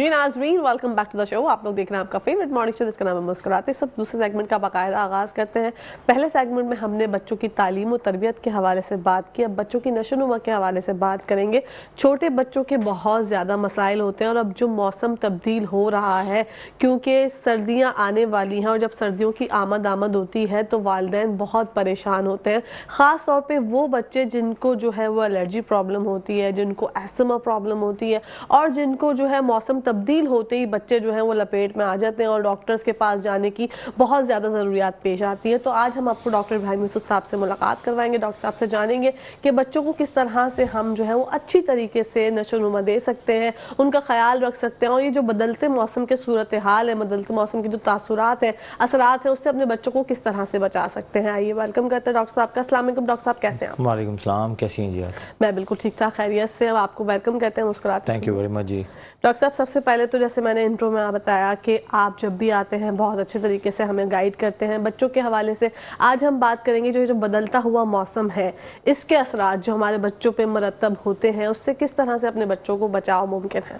जी नाज़रीन, welcome back to the show. आप लोग देख रहे हैं आपका फेवरेट मॉर्निंग शो जिसका नाम है मुस्कुराते सब। दूसरे सेगमेंट का बाकायदा आगाज़ करते हैं। पहले सेगमेंट में हमने बच्चों की तालीम और तरबियत के हवाले से बात की, अब बच्चों की नशोनुमा के हवाले से बात करेंगे। छोटे बच्चों के बहुत ज़्यादा मसाइल होते हैं और अब जो मौसम तब्दील हो रहा है, क्योंकि सर्दियाँ आने वाली हैं और जब सर्दियों की आमद होती है तो वालिदैन बहुत परेशान होते हैं। ख़ास तौर पर वो बच्चे जिनको जो है वो एलर्जी प्रॉब्लम होती है, जिनको एस्थमा प्रॉब्लम होती है और जिनको जो है मौसम तब्दील होते ही बच्चे जो हैं वो लपेट में आ जाते हैं और डॉक्टर्स के पास जाने की बहुत ज़्यादा ज़रूरियात पेश आती है। तो आज हम आपको डॉक्टर इब्राहिम यूसुफ साहब से मुलाकात करवाएंगे। डॉक्टर साहब से जानेंगे कि बच्चों को किस तरह से हम जो है वो अच्छी तरीके से नशोनुमा दे सकते हैं, उनका ख्याल रख सकते हैं और ये जो बदलते मौसम के सूरत हाल है, बदलते मौसम की जो तासुरात हैं, असरात हैं, उससे अपने बच्चों को किस तरह से बचा सकते हैं। आइए वेलकम करते हैं डॉक्टर साहब का। अस्सलाम वालेकुम डॉक्टर साहब, कैसे हैं आप? वालेकुम सलाम, कैसी हैं जी आप? मैं बिल्कुल ठीक ठाक खैरियत से। अब आपको वेलकम कहते हैं मुस्कुराते। थैंक यू वेरी मच जी। डॉक्टर साहब, सबसे पहले तो जैसे मैंने इंट्रो में बताया कि आप जब भी आते हैं बहुत अच्छे तरीके से हमें गाइड करते हैं बच्चों के हवाले से। आज हम बात करेंगे जो बदलता हुआ मौसम है, इसके असरात जो हमारे बच्चों पे मरतब होते हैं, उससे किस तरह से अपने बच्चों को बचाव मुमकिन है?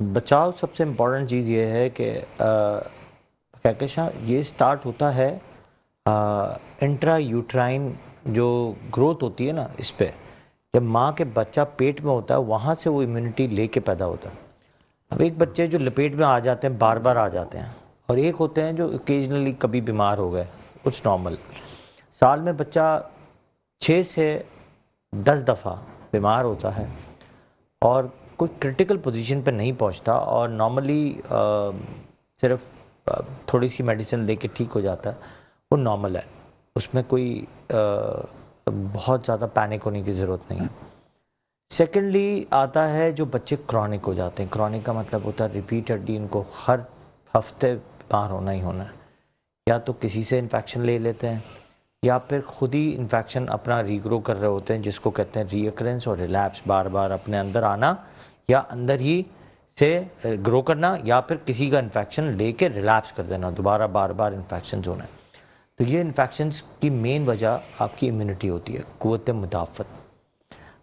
बचाव सबसे इम्पोर्टेंट चीज़ ये है कि कहकशां ये स्टार्ट होता है इंट्रा यूट्राइन जो ग्रोथ होती है ना, इस पे जब माँ के बच्चा पेट में होता है वहाँ से वो इम्यूनिटी लेके पैदा होता है। अब एक बच्चे जो लपेट में आ जाते हैं बार बार आ जाते हैं और एक होते हैं जो ओकेजनली कभी बीमार हो गए, कुछ नॉर्मल। साल में बच्चा 6 से 10 दफ़ा बीमार होता है और कोई क्रिटिकल पोजीशन पे नहीं पहुंचता और नॉर्मली सिर्फ थोड़ी सी मेडिसिन लेके ठीक हो जाता है, वो नॉर्मल है। उसमें कोई बहुत ज़्यादा पैनिक होने की ज़रूरत नहीं है। सेकेंडली आता है जो बच्चे क्रॉनिक हो जाते हैं। क्रॉनिक का मतलब होता है रिपीटेडली इनको हर हफ्ते बीमार होना ही होना है। या तो किसी से इन्फेक्शन ले लेते हैं या फिर खुद ही इन्फेक्शन अपना रीग्रो कर रहे होते हैं, जिसको कहते हैं रीअकरेंस और रिलैप्स। बार बार अपने अंदर आना या अंदर ही से ग्रो करना या फिर किसी का इन्फेक्शन लेके रिलैप्स कर देना, दोबारा बार बार इन्फेक्शन होना है। तो ये इन्फेक्शंस की मेन वजह आपकी इम्यूनिटी होती है, क़ुव्वत मुदाफ़त।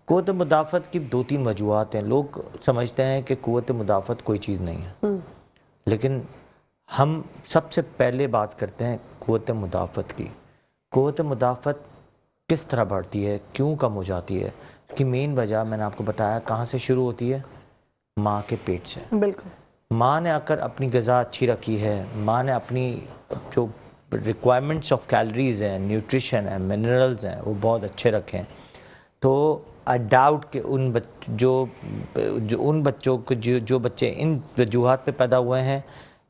क़ुव्वत मुदाफ़त की 2-3 वजूहात हैं। लोग समझते हैं कि क़ुव्वत मुदाफ़त कोई चीज़ नहीं है, लेकिन हम सबसे पहले बात करते हैं क़ुव्वत मुदाफ़त की। क़ुव्वत मुदाफ़त किस तरह बढ़ती है, क्यों कम हो जाती है? उसकी मेन वजह मैंने आपको बताया कहाँ से शुरू होती है, माँ के पेट से। बिल्कुल। माँ ने आकर अपनी ग़िज़ा अच्छी रखी है, माँ ने अपनी जो रिक्वायरमेंट्स ऑफ कैलोरीज़ हैं, न्यूट्रिशन है, मिनरल्स हैं, वो बहुत अच्छे रखें। तो आई डाउट कि उन बच्चों को जो बच्चे इन वजूहात पे पैदा हुए हैं,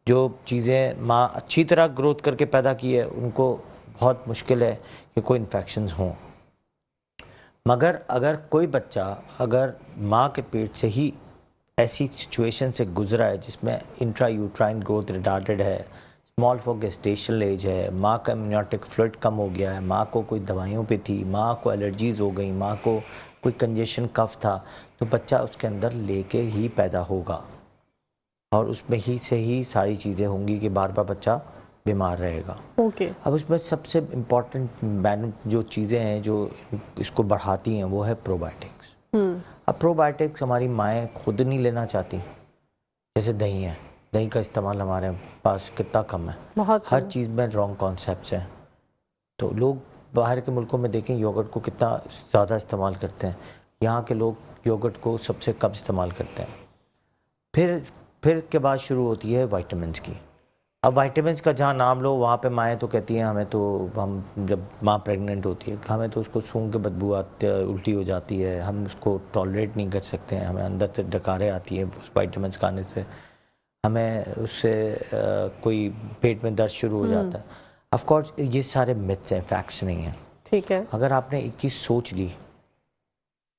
जो चीज़ें माँ अच्छी तरह ग्रोथ करके पैदा की है, उनको बहुत मुश्किल है कि कोई इन्फेक्शंस हों। मगर अगर कोई बच्चा अगर माँ के पेट से ही ऐसी सिचुएशन से गुजरा है जिसमें इंट्रा यूट्राइन ग्रोथ रिटार्डेड है, स्मॉल फॉर गेस्टेशनल एज है, माँ का इम्यूनिटिक फ्लूइड कम हो गया है, माँ को कोई दवाइयों पे थी, माँ को एलर्जीज़ हो गई, माँ को कोई कंजेशन कफ था, तो बच्चा उसके अंदर लेके ही पैदा होगा और उसमें ही से ही सारी चीज़ें होंगी कि बार बार बच्चा बीमार रहेगा। अब उसमें सबसे इम्पॉर्टेंट जो चीज़ें हैं जो इसको बढ़ाती हैं वो है प्रोबायोटिक्स। अब प्रोबायोटिक्स हमारी माएँ खुद नहीं लेना चाहती। जैसे दही है, दही का इस्तेमाल हमारे पास कितना कम है, हर चीज़ में रॉन्ग कॉन्सेप्ट्स हैं। तो लोग बाहर के मुल्कों में देखें योगर्ट को कितना ज़्यादा इस्तेमाल करते हैं, यहाँ के लोग योगर्ट को सबसे कम इस्तेमाल करते हैं। फिर के बाद शुरू होती है वाइटामिन्स की। अब वाइटामिन्स का जहाँ नाम लो वहाँ पे माएँ तो कहती हैं हमें तो, हम जब माँ प्रेग्नेंट होती है हमें तो उसको सूंघ के बदबू आती है, उल्टी हो जाती है, हम उसको टॉलरेट नहीं कर सकते हैं, हमें अंदर से डकारें आती है उस वाइटामिन्स खाने से, हमें उससे कोई पेट में दर्द शुरू हो जाता है। ऑफ कोर्स ये सारे मिथ्स हैं, फैक्ट्स नहीं हैं। ठीक है, अगर आपने एक चीज़ सोच ली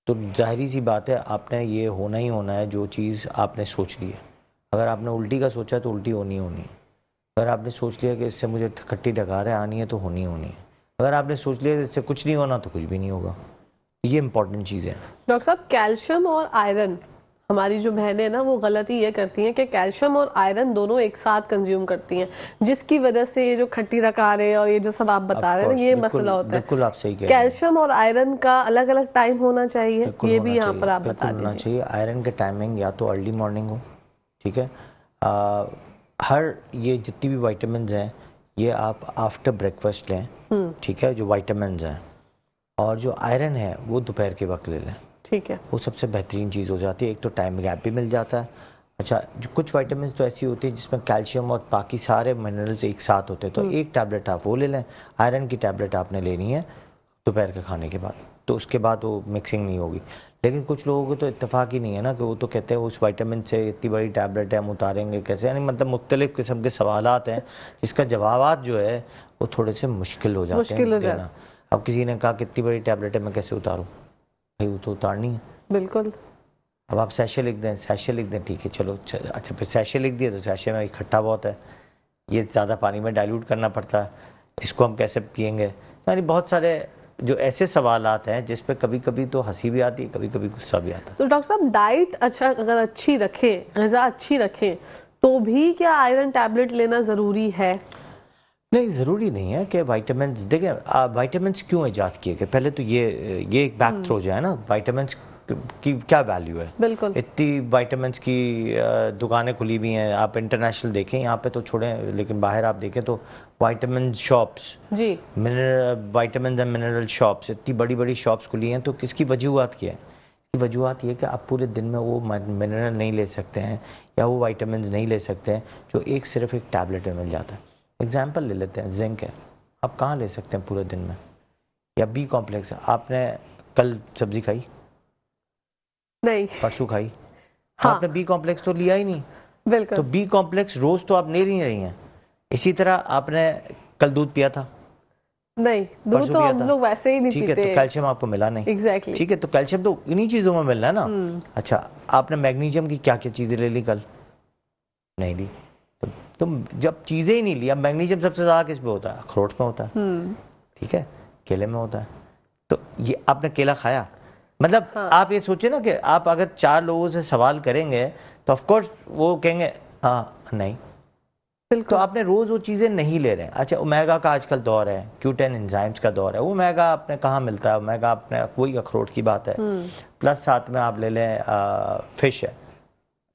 तो जाहिर सी बात है आपने ये होना ही होना है जो चीज़ आपने सोच ली है। अगर आपने उल्टी का सोचा तो उल्टी होनी है। अगर आपने सोच लिया कि इससे मुझे खट्टी डकारें आनी है तो होनी है। अगर आपने सोच लिया कि इससे कुछ नहीं होना तो कुछ भी नहीं होगा। ये इंपॉर्टेंट चीज़ें हैं। डॉक्टर साहब, कैल्शियम और आयरन हमारी जो बहनें हैं ना वो गलती ये करती हैं कि कैल्शियम और आयरन दोनों एक साथ कंज्यूम करती हैं, जिसकी वजह से ये जो खट्टी रकारे और ये जो सब आप बता रहे हैं ना, ये मसला होता है। बिल्कुल आप सही कह रहे हैं। कैल्शियम और आयरन का अलग अलग टाइम होना चाहिए, ये भी यहाँ पर आप बता दीजिए। आयरन के टाइमिंग या तो अर्ली मॉर्निंग हो, ठीक है। हर ये जितनी भी वाइटामिन हैं ये आप आफ्टर ब्रेकफास्ट लें, ठीक है, जो वाइटामिन हैं। और जो आयरन है वो दोपहर के वक्त ले लें, ठीक है, वो सबसे बेहतरीन चीज़ हो जाती है। एक तो टाइम गैप भी मिल जाता है। अच्छा, जो कुछ वाइटामिन तो ऐसी होती है जिसमें कैल्शियम और बाकी सारे मिनरल्स एक साथ होते हैं, तो एक टैबलेट आप वो ले लें। आयरन की टैबलेट आपने लेनी है दोपहर के खाने के बाद, तो उसके बाद वो मिक्सिंग नहीं होगी। लेकिन कुछ लोगों को तो इत्तेफाक ही नहीं है ना, कि वो तो कहते हैं उस वाइटामिन से इतनी बड़ी टैबलेट है हम उतारेंगे कैसे, यानी मतलब मुख्तलिफ किस्म के सवालात हैं जिसका जवाबात जो है वो थोड़े से मुश्किल हो जाते हैं देना। अब किसी ने कहा कितनी बड़ी टैबलेट है मैं कैसे उतारूँ, भाई वो तो उतारनी है। बिल्कुल। अब आप सैशे लिख दें, सैशे लिख दें, ठीक है चलो। अच्छा, फिर सैशे लिख दिए तो सैशे में इकट्ठा बहुत है, ये ज़्यादा पानी में डाइल्यूट करना पड़ता है, इसको हम कैसे पिएंगे। यानी बहुत सारे जो ऐसे सवालात हैं जिस पे कभी कभी तो हंसी भी आती है, कभी कभी गुस्सा भी आता है। तो डॉक्टर साहब, डाइट अच्छा अगर अच्छी रखें, ग़िज़ा अच्छी रखें, तो भी क्या आयरन टैबलेट लेना ज़रूरी है? नहीं, ज़रूरी नहीं है कि वाइटामिन्स, देखें वाइटामिन्स क्यों ईजाद किए गए, पहले तो ये एक बैक थ्रो जो है ना, वाइटामिन्स की क्या वैल्यू है। बिल्कुल। इतनी वाइटामिन्स की दुकानें खुली हुई हैं, आप इंटरनेशनल देखें, यहाँ पे तो छोड़ें, लेकिन बाहर आप देखें तो वाइटामिन शॉप्स जी, mineral vitamin and mineral shops, इतनी बड़ी बड़ी शॉप्स खुली हैं। तो किसकी वजूहत क्या है? इसकी वजूहत ये कि आप पूरे दिन में वो मिनरल नहीं ले सकते हैं या वो वाइटामिन नहीं ले सकते हैं जो एक सिर्फ एक टैबलेट में मिल जाता है। एग्जाम्पल ले लेते हैं, जिंक है, आप कहाँ ले सकते हैं पूरे दिन में, या बी कॉम्प्लेक्स है, आपने कल सब्जी खाई नहीं, परसों खाई, हाँ। आपने बी कॉम्प्लेक्स तो लिया ही नहीं, बिल्कुल। तो बी कॉम्प्लेक्स रोज तो आप ले नहीं रही हैं। इसी तरह आपने कल दूध पिया था नहीं, दूध तो हम लोग वैसे ही नहीं पीते, ठीक है, तो कैल्शियम आपको मिला नहीं, एग्जैक्टली, ठीक है, तो कैल्शियम तो इन्हीं चीजों में मिल रहा है ना। अच्छा, आपने मैग्नीशियम की क्या क्या चीजें ले ली कल, नहीं ली, तो तुम जब चीजें ही नहीं ली। अब मैग्नीशियम सबसे ज्यादा किस पे होता है? अखरोट में होता है, ठीक है, केले में होता है। तो ये आपने केला खाया, मतलब हाँ। आप ये सोचे ना कि आप अगर 4 लोगों से सवाल करेंगे तो ऑफ कोर्स वो कहेंगे हाँ नहीं, तो आपने रोज वो चीजें नहीं ले रहे हैं। अच्छा, ओमेगा का आजकल दौर है, Q10 एंजाइम्स का दौर है, ओमेगा आपने कहाँ मिलता है? ओमेगा आपने वही अखरोट की बात है, प्लस साथ में आप ले लें फिश है।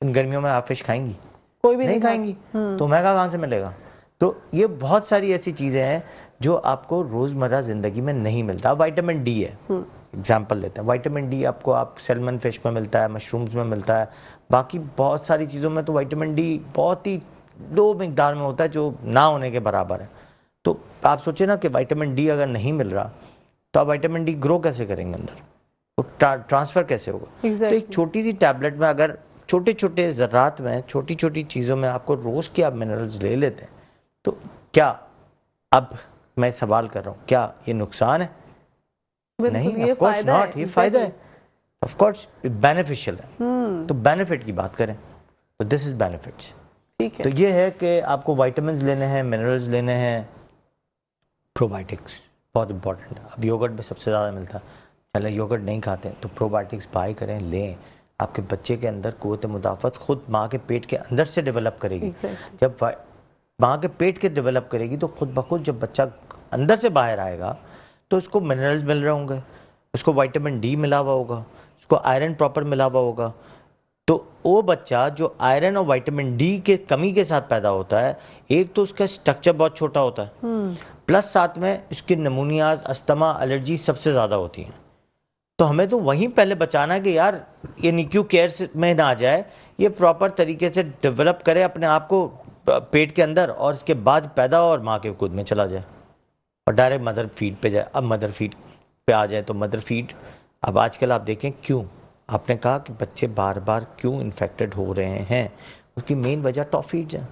इन गर्मियों में आप फिश खाएंगी? कोई भी नहीं खाएंगी, तो ओमेगा कहाँ से मिलेगा? तो ये बहुत सारी ऐसी चीजें हैं जो आपको रोजमर्रा जिंदगी में नहीं मिलता। विटामिन डी है, एग्जाम्पल लेते हैं, विटामिन डी आपको आप सैल्मन फिश में मिलता है, मशरूम्स में मिलता है, बाकी बहुत सारी चीज़ों में तो विटामिन डी बहुत ही लो मिकदार में होता है जो ना होने के बराबर है। तो आप सोचिए ना कि विटामिन डी अगर नहीं मिल रहा तो आप विटामिन डी ग्रो कैसे करेंगे अंदर, तो ट्रांसफ़र कैसे होगा? exactly. तो एक छोटी सी टैबलेट में अगर छोटे छोटे ज़रात में, छोटी छोटी चीज़ों में आपको रोज़ के आप मिनरल्स ले लेते हैं, तो क्या, अब मैं सवाल कर रहा हूँ, क्या ये नुकसान है? नहीं, ऑफ कोर्स नॉट, ये फायदा है, ऑफ कोर्स बेनिफिशियल है। तो बेनिफिट की बात करें तो दिस इज बेनिफिट्स, ठीक है। तो ये है कि आपको विटामिन लेने हैं, मिनरल्स लेने हैं, प्रोबायोटिक्स बहुत इंपॉर्टेंट है। अब योगर्ट में सबसे ज़्यादा मिलता है, चले योगर्ट नहीं खाते तो प्रोबायोटिक्स बाय करें, लें। आपके बच्चे के अंदर क़ुव्वत मुदाफ़त खुद माँ के पेट के अंदर से डेवलप करेगी। जब माँ के पेट के डेवलप करेगी तो खुद ब खुद जब बच्चा अंदर से बाहर आएगा तो उसको मिनरल्स मिल रहे होंगे, उसको विटामिन डी मिला हुआ होगा, उसको आयरन प्रॉपर मिला हुआ होगा। तो वो बच्चा जो आयरन और विटामिन डी के कमी के साथ पैदा होता है, एक तो उसका स्ट्रक्चर बहुत छोटा होता है, प्लस साथ में उसकी निमोनियाज, अस्थमा, एलर्जी सबसे ज़्यादा होती हैं। तो हमें तो वहीं पहले बचाना है कि यार ये निक्यू केयर में ना आ जाए, ये प्रॉपर तरीके से डेवलप करे अपने आप को पेट के अंदर, और इसके बाद पैदा और माँ के खुद में चला जाए और डायरेक्ट मदर फीड पे जाए। अब मदर फीड पे आ जाए तो मदर फीड, अब आजकल आप देखें क्यों, आपने कहा कि बच्चे बार बार क्यों इन्फेक्टेड हो रहे हैं, उसकी मेन वजह टॉप फीड्स हैं,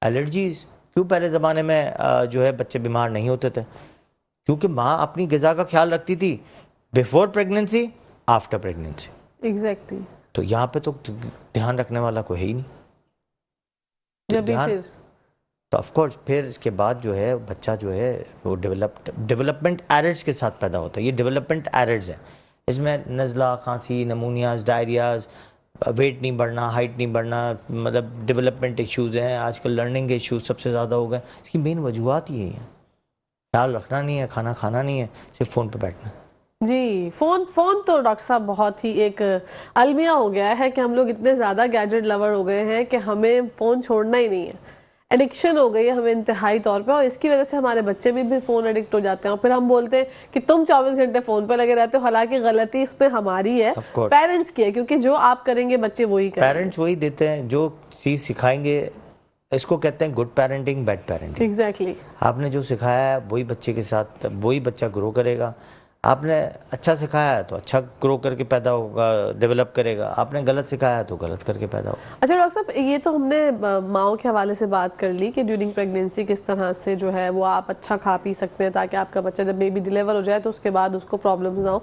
एलर्जीज। क्यों पहले ज़माने में जो है बच्चे बीमार नहीं होते थे? क्योंकि माँ अपनी ग़िज़ा का ख्याल रखती थी before pregnancy, after pregnancy. Exactly. तो यहाँ पे तो ध्यान रखने वाला कोई है ही नहीं। ध्यान तो ऑफ कोर्स फिर इसके बाद जो है बच्चा जो है वो डेवलपमेंट एरर्स के साथ पैदा होता है। ये डेवलपमेंट एरर्स हैं, इसमें नज़ला, खांसी, नमूनियाज, डायरियाज, वेट नहीं बढ़ना, हाइट नहीं बढ़ना, मतलब डेवलपमेंट इश्यूज़ हैं आजकल, लर्निंग के इश्यूज सबसे ज़्यादा हो गए। इसकी मेन वजूहत यही है, ख्याल रखना नहीं है, खाना खाना नहीं है, सिर्फ फ़ोन पे बैठना है। जी, फोन फोन तो डॉक्टर साहब बहुत ही एक अलमिया हो गया है कि हम लोग इतने ज्यादा गैजेट लवर हो गए हैं कि हमें फोन छोड़ना ही नहीं है। एडिक्शन हो गई है हमें इंतहाई तौर पे, और इसकी वजह से हमारे बच्चे भी फोन एडिक्ट हो जाते हैं। और फिर हम बोलते हैं कि तुम 24 घंटे फोन पे लगे रहते हो, हालांकि गलती इसमें हमारी है, Of course. पेरेंट्स की है, क्योंकि जो आप करेंगे बच्चे वही करेंगे। पेरेंट्स वही देते हैं, जो चीज़ सिखाएंगे, इसको कहते हैं good parenting, bad parenting. Exactly. आपने जो सिखाया है वही बच्चे के साथ, वही बच्चा ग्रो करेगा। आपने अच्छा सिखाया है तो अच्छा ग्रो करके पैदा होगा, डेवलप करेगा। आपने गलत सिखाया है तो गलत करके पैदा होगा। अच्छा डॉक्टर साहब, ये तो हमने माओ के हवाले से बात कर ली कि ड्यूरिंग प्रेगनेंसी किस तरह से जो है वो आप अच्छा खा पी सकते हैं ताकि आपका बच्चा जब बेबी डिलीवर हो जाए तो उसके बाद उसको प्रॉब्लम्स ना हो।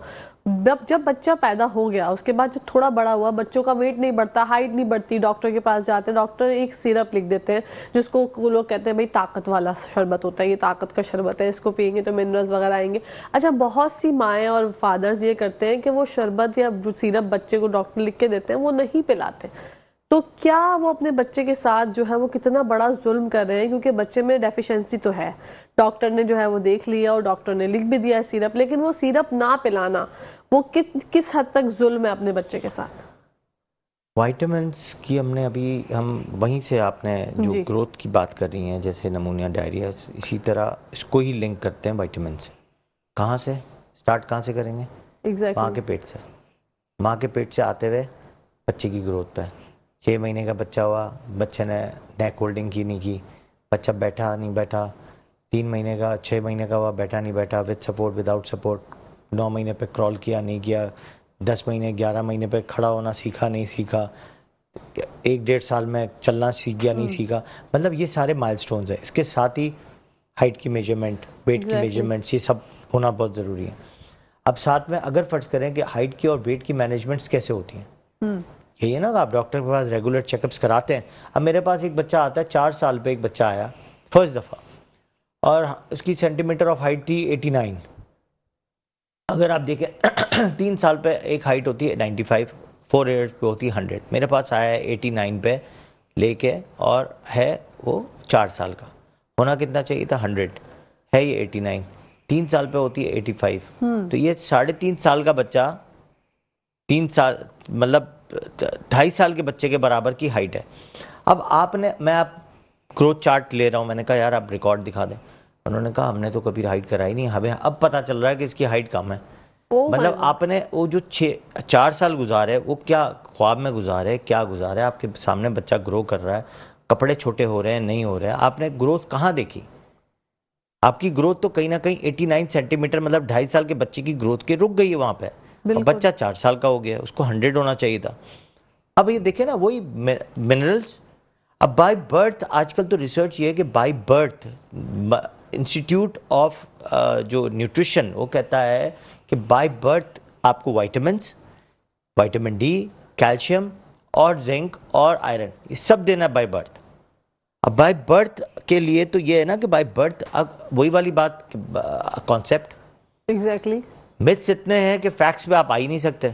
जब बच्चा पैदा हो गया उसके बाद जब थोड़ा बड़ा हुआ, बच्चों का वेट नहीं बढ़ता, हाइट नहीं बढ़ती, डॉक्टर के पास जाते हैं, डॉक्टर एक सिरप लिख देते हैं जिसको वो लोग कहते हैं भाई ताकत वाला शरबत होता है, ये ताकत का शरबत है, इसको पियेंगे तो मिनरल्स वगैरह आएंगे। अच्छा, बहुत सी माएँ और फादर्स ये करते हैं कि वो शरबत या सिरप बच्चे को डॉक्टर लिख के देते हैं वो नहीं पिलाते। तो क्या वो अपने बच्चे के साथ जो है वो कितना बड़ा जुल्म कर रहे हैं, क्योंकि बच्चे में डेफिशिएंसी तो है, डॉक्टर ने जो है वो देख लिया और डॉक्टर ने लिख भी दिया है सिरप, लेकिन वो सिरप ना पिलाना वो किस हद तक जुल्म है अपने बच्चे के साथ? वाइटामिन्स की हमने अभी हम वहीं से, आपने जो ग्रोथ की बात कर रही हैं जैसे नमूनिया, डायरिया, इसी तरह इसको ही लिंक करते हैं वाइटामिन से। कहाँ से स्टार्ट, कहाँ से करेंगे? Exactly. माँ के पेट से। माँ के पेट से आते हुए बच्चे की ग्रोथ पे 6 महीने का बच्चा हुआ, बच्चे ने नेक होल्डिंग की नहीं की, बच्चा बैठा नहीं बैठा, 3 महीने का 6 महीने का हुआ, बैठा नहीं बैठा, विद सपोर्ट विदाउट सपोर्ट, 9 महीने पे क्रॉल किया नहीं किया, 10 महीने 11 महीने पे खड़ा होना सीखा नहीं सीखा, 1-1.5 साल में चलना सीख गया नहीं सीखा। मतलब ये सारे माइलस्टोन्स हैं। इसके साथ ही हाइट की मेजरमेंट, वेट की मेजरमेंट्स, ये सब होना बहुत ज़रूरी है। अब साथ में अगर फर्ज करें कि हाइट की और वेट की मैनेजमेंट्स कैसे होती हैं, यही है ना, आप डॉक्टर के पास रेगुलर चेकअप्स कराते हैं। अब मेरे पास एक बच्चा आता है, 4 साल पे एक बच्चा आया फर्स्ट दफ़ा, और उसकी सेंटीमीटर ऑफ हाइट थी 89। अगर आप देखें 3 साल पे एक हाइट होती है 95, 4 ईयर्स पे होती है 100। मेरे पास आया है 89 पे लेके, और है वो 4 साल का, होना कितना चाहिए था 100, है ये 89। 3 साल पे होती है 85। तो ये 3.5 साल का बच्चा, 3 साल मतलब 2.5 साल के बच्चे के बराबर की हाइट है। अब मैं आप ग्रोथ चार्ट ले रहा हूँ, मैंने कहा यार आप रिकॉर्ड दिखा दें। उन्होंने कहा हमने तो कभी हाइट कराई नहीं, हमें अब पता चल रहा है कि इसकी हाइट कम है। मतलब आपने वो जो 4 साल गुजारे, वो क्या ख्वाब में गुजारे, क्या गुजारे, आपके सामने बच्चा ग्रो कर रहा है, कपड़े छोटे हो रहे हैं, नहीं हो रहे हैं, आपने ग्रोथ कहाँ देखी? आपकी ग्रोथ तो कहीं ना कहीं 89 सेंटीमीटर, मतलब 2.5 साल के बच्चे की ग्रोथ के रुक गई है वहाँ पे, और बच्चा 4 साल का हो गया, उसको 100 होना चाहिए था। अब ये देखे ना, वही मिनरल्स। अब बाय बर्थ, आजकल तो रिसर्च ये है कि बाय बर्थ इंस्टीट्यूट ऑफ जो न्यूट्रिशन वो कहता है कि बाय बर्थ आपको वाइटामिन्स, विटामिन डी, कैल्शियम और जिंक और आयरन, ये सब देना है बाय बर्थ। अब बाय बर्थ के लिए तो ये है ना कि बाय बर्थ, वही वाली बात, कॉन्सेप्ट। एग्जैक्टली। मिथ्स इतने हैं कि फैक्ट्स पे आप आ ही नहीं सकते।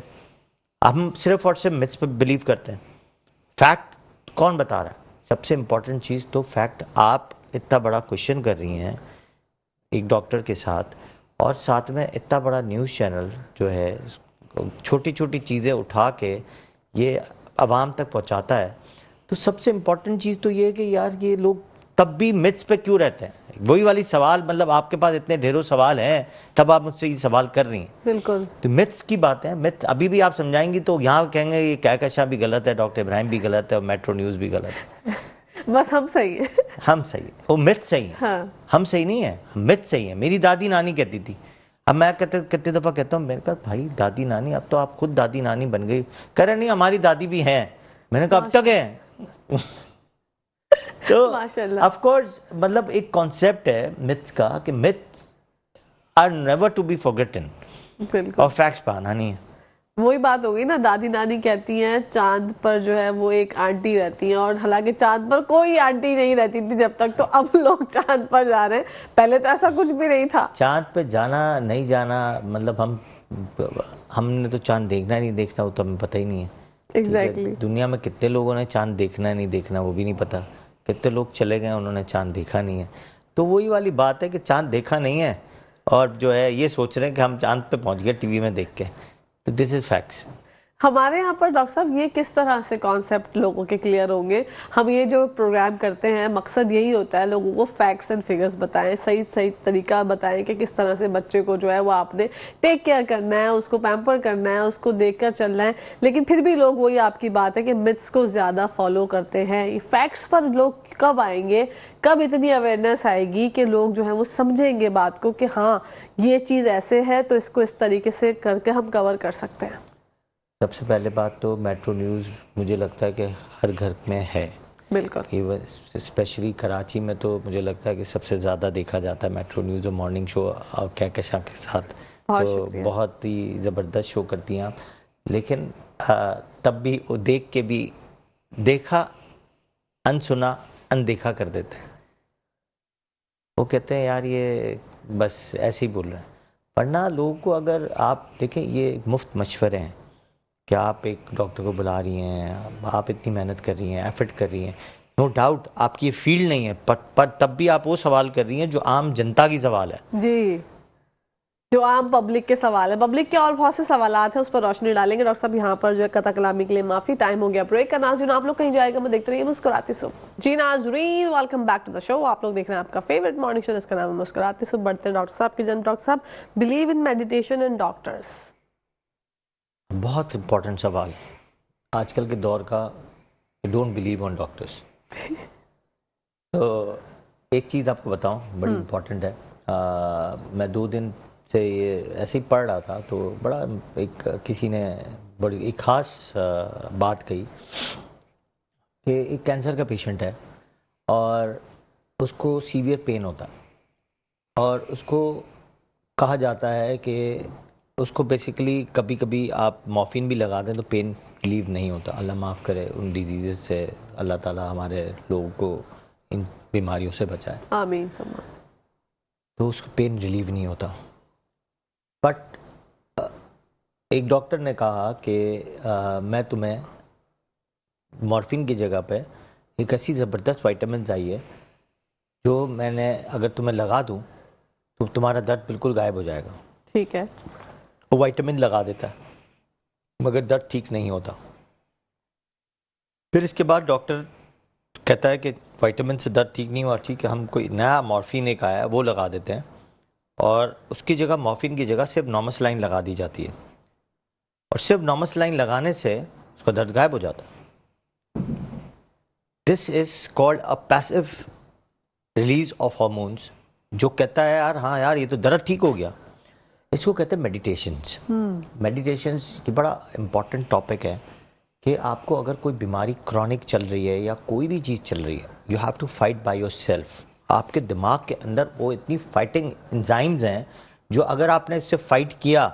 हम सिर्फ और सिर्फ मिथ्स पे बिलीव करते हैं। फैक्ट कौन बता रहा है? सबसे इंपॉर्टेंट चीज़ तो फैक्ट। आप इतना बड़ा क्वेश्चन कर रही हैं एक डॉक्टर के साथ, और साथ में इतना बड़ा न्यूज़ चैनल जो है छोटी छोटी चीज़ें उठा के ये आवाम तक पहुंचाता है। तो सबसे इम्पॉर्टेंट चीज़ तो ये है कि यार ये लोग तब भी मिथ्स पे क्यों रहते हैं? वही वाली सवाल, मतलब आपके पास इतने ढेरों सवाल हैं, तब आप मुझसे ये सवाल कर रही हैं। बिल्कुल। तो मिथ्स की बात है। मिथ अभी भी आप समझाएंगी तो यहाँ कहेंगे ये कहकशां भी गलत है, डॉक्टर इब्राहिम भी गलत है, और मेट्रो न्यूज़ भी गलत है। बस हम सही है। हम सही है, वो मिथ सही है। हाँ। हम सही नहीं है, मिथ सही है। मेरी दादी नानी कहती थी। अब मैं कितने दफ़ा कहता हूँ, मैंने कहा भाई दादी नानी, अब तो आप खुद दादी नानी बन गई। कह रहे नहीं हमारी दादी भी हैं। मैंने कहा अब तक है। तो ऑफ कोर्स, मतलब एक कॉन्सेप्ट है मिथ्स का कि myths are never to be forgotten, और फैक्ट्स पे आना नहीं है। वही बात हो गई ना, दादी नानी कहती हैं चांद पर जो है वो एक आंटी रहती है, और हालांकि चांद पर कोई आंटी नहीं रहती थी जब तक, तो अब लोग चांद पर जा रहे हैं। पहले तो ऐसा कुछ भी नहीं था। चांद पे जाना नहीं जाना, मतलब हमने तो चांद देखना नहीं देखना, वो तो हमें पता ही नहीं है। एग्जैक्टली। दुनिया में कितने लोगों ने चांद देखना है नहीं देखना वो भी नहीं पता, कितने लोग चले गए उन्होंने चांद देखा नहीं है। तो वही वाली बात है कि चांद देखा नहीं है और जो है ये सोच रहे हैं कि हम चांद पे पहुंच गए टीवी में देख के। तो दिस इज फैक्ट्स। हमारे यहाँ पर डॉक्टर साहब ये किस तरह से कॉन्सेप्ट लोगों के क्लियर होंगे? हम ये जो प्रोग्राम करते हैं मकसद यही होता है लोगों को फैक्ट्स एंड फिगर्स बताएं, सही सही तरीका बताएं कि किस तरह से बच्चे को जो है वो आपने टेक केयर करना है, उसको पैम्पर करना है, उसको देखकर चलना है। लेकिन फिर भी लोग, वही आपकी बात है कि मिथ्स को ज्यादा फॉलो करते हैं। ये फैक्ट्स पर लोग कब आएंगे, कब इतनी अवेयरनेस आएगी कि लोग जो है वो समझेंगे बात को कि हाँ ये चीज ऐसे है तो इसको इस तरीके से करके हम कवर कर सकते हैं? सबसे पहले बात तो मेट्रो न्यूज़ मुझे लगता है कि हर घर में है। बिल्कुल। स्पेशली कराची में तो मुझे लगता है कि सबसे ज़्यादा देखा जाता है मेट्रो न्यूज़ और मॉर्निंग शो कहकशां के साथ। तो बहुत ही ज़बरदस्त शो करती हैं आप। लेकिन तब भी वो देख के भी देखा अनसुना अनदेखा कर देते हैं। वो कहते हैं यार ये बस ऐसे ही बोल रहे हैं। वरना लोगों को अगर आप देखें, ये मुफ्त मशवरे हैं कि आप एक डॉक्टर को बुला रही हैं, आप इतनी मेहनत कर रही हैं, एफर्ट कर रही हैं, नो डाउट आपकी ये फील्ड नहीं है, पर तब भी आप वो सवाल कर रही हैं जो आम जनता की सवाल है जी, जो आम पब्लिक के सवाल है। पब्लिक के और बहुत से सवालात हैं, उस पर रोशनी डालेंगे। डॉक्टर साहब यहाँ पर जो है कथा कलामी के लिए माफी, टाइम हो गया ब्रेक का। नाज़रीन आप लोग कहीं जाएगा मैं देखते रहिए मुस्कुराती सुबह। जी नाज़रीन, welcome back to the show. आप लोग देख रहे हैं आपका फेवरेट मॉर्निंग शो जिसका नाम है मुस्कुराती सुबह। बढ़ते हैं डॉक्टर साहब की जन्म। डॉक्टर साहब, believe in meditation and doctors? बहुत इंपॉर्टेंट सवाल आजकल के दौर का। Don't believe on doctors. तो एक चीज़ आपको बताऊं, बड़ी इम्पॉर्टेंट है। मैं 2 दिन से ये ऐसे ही पढ़ रहा था तो बड़ा एक किसी ने बड़ी एक ख़ास बात कही कि एक कैंसर का पेशेंट है और उसको सीवियर पेन होता है और उसको कहा जाता है कि उसको बेसिकली कभी कभी आप मॉर्फिन भी लगा दें तो पेन रिलीव नहीं होता। अल्लाह माफ़ करे उन डिजीज़ से, अल्लाह ताला हमारे लोगों को इन बीमारियों से बचाए, आमीन। तो उसको पेन रिलीव नहीं होता। बट एक डॉक्टर ने कहा कि मैं तुम्हें मॉर्फिन की जगह पे एक ऐसी ज़बरदस्त वाइटामिन आई है जो मैंने अगर तुम्हें लगा दूं तो तुम्हारा दर्द बिल्कुल गायब हो जाएगा। ठीक है। वो वाइटामिन लगा देता है मगर दर्द ठीक नहीं होता। फिर इसके बाद डॉक्टर कहता है कि वाइटामिन से दर्द ठीक नहीं हुआ, ठीक है हम कोई नया मॉर्फिन एक आया है वो लगा देते हैं और उसकी जगह मॉर्फिन की जगह सिर्फ नॉर्मसलाइन लगा दी जाती है और सिर्फ नॉर्मसलाइन लगाने से उसका दर्द गायब हो जाता है। This is called a passive release of hormones, जो कहता है यार हाँ यार ये तो दर्द ठीक हो गया। इसको कहते हैं मेडिटेशंस। मेडिटेशंस की बड़ा इम्पॉर्टेंट टॉपिक है कि आपको अगर कोई बीमारी क्रॉनिक चल रही है या कोई भी चीज़ चल रही है, you have to fight by yourself. आपके दिमाग के अंदर वो इतनी फाइटिंग एंजाइम्स हैं जो अगर आपने इससे फाइट किया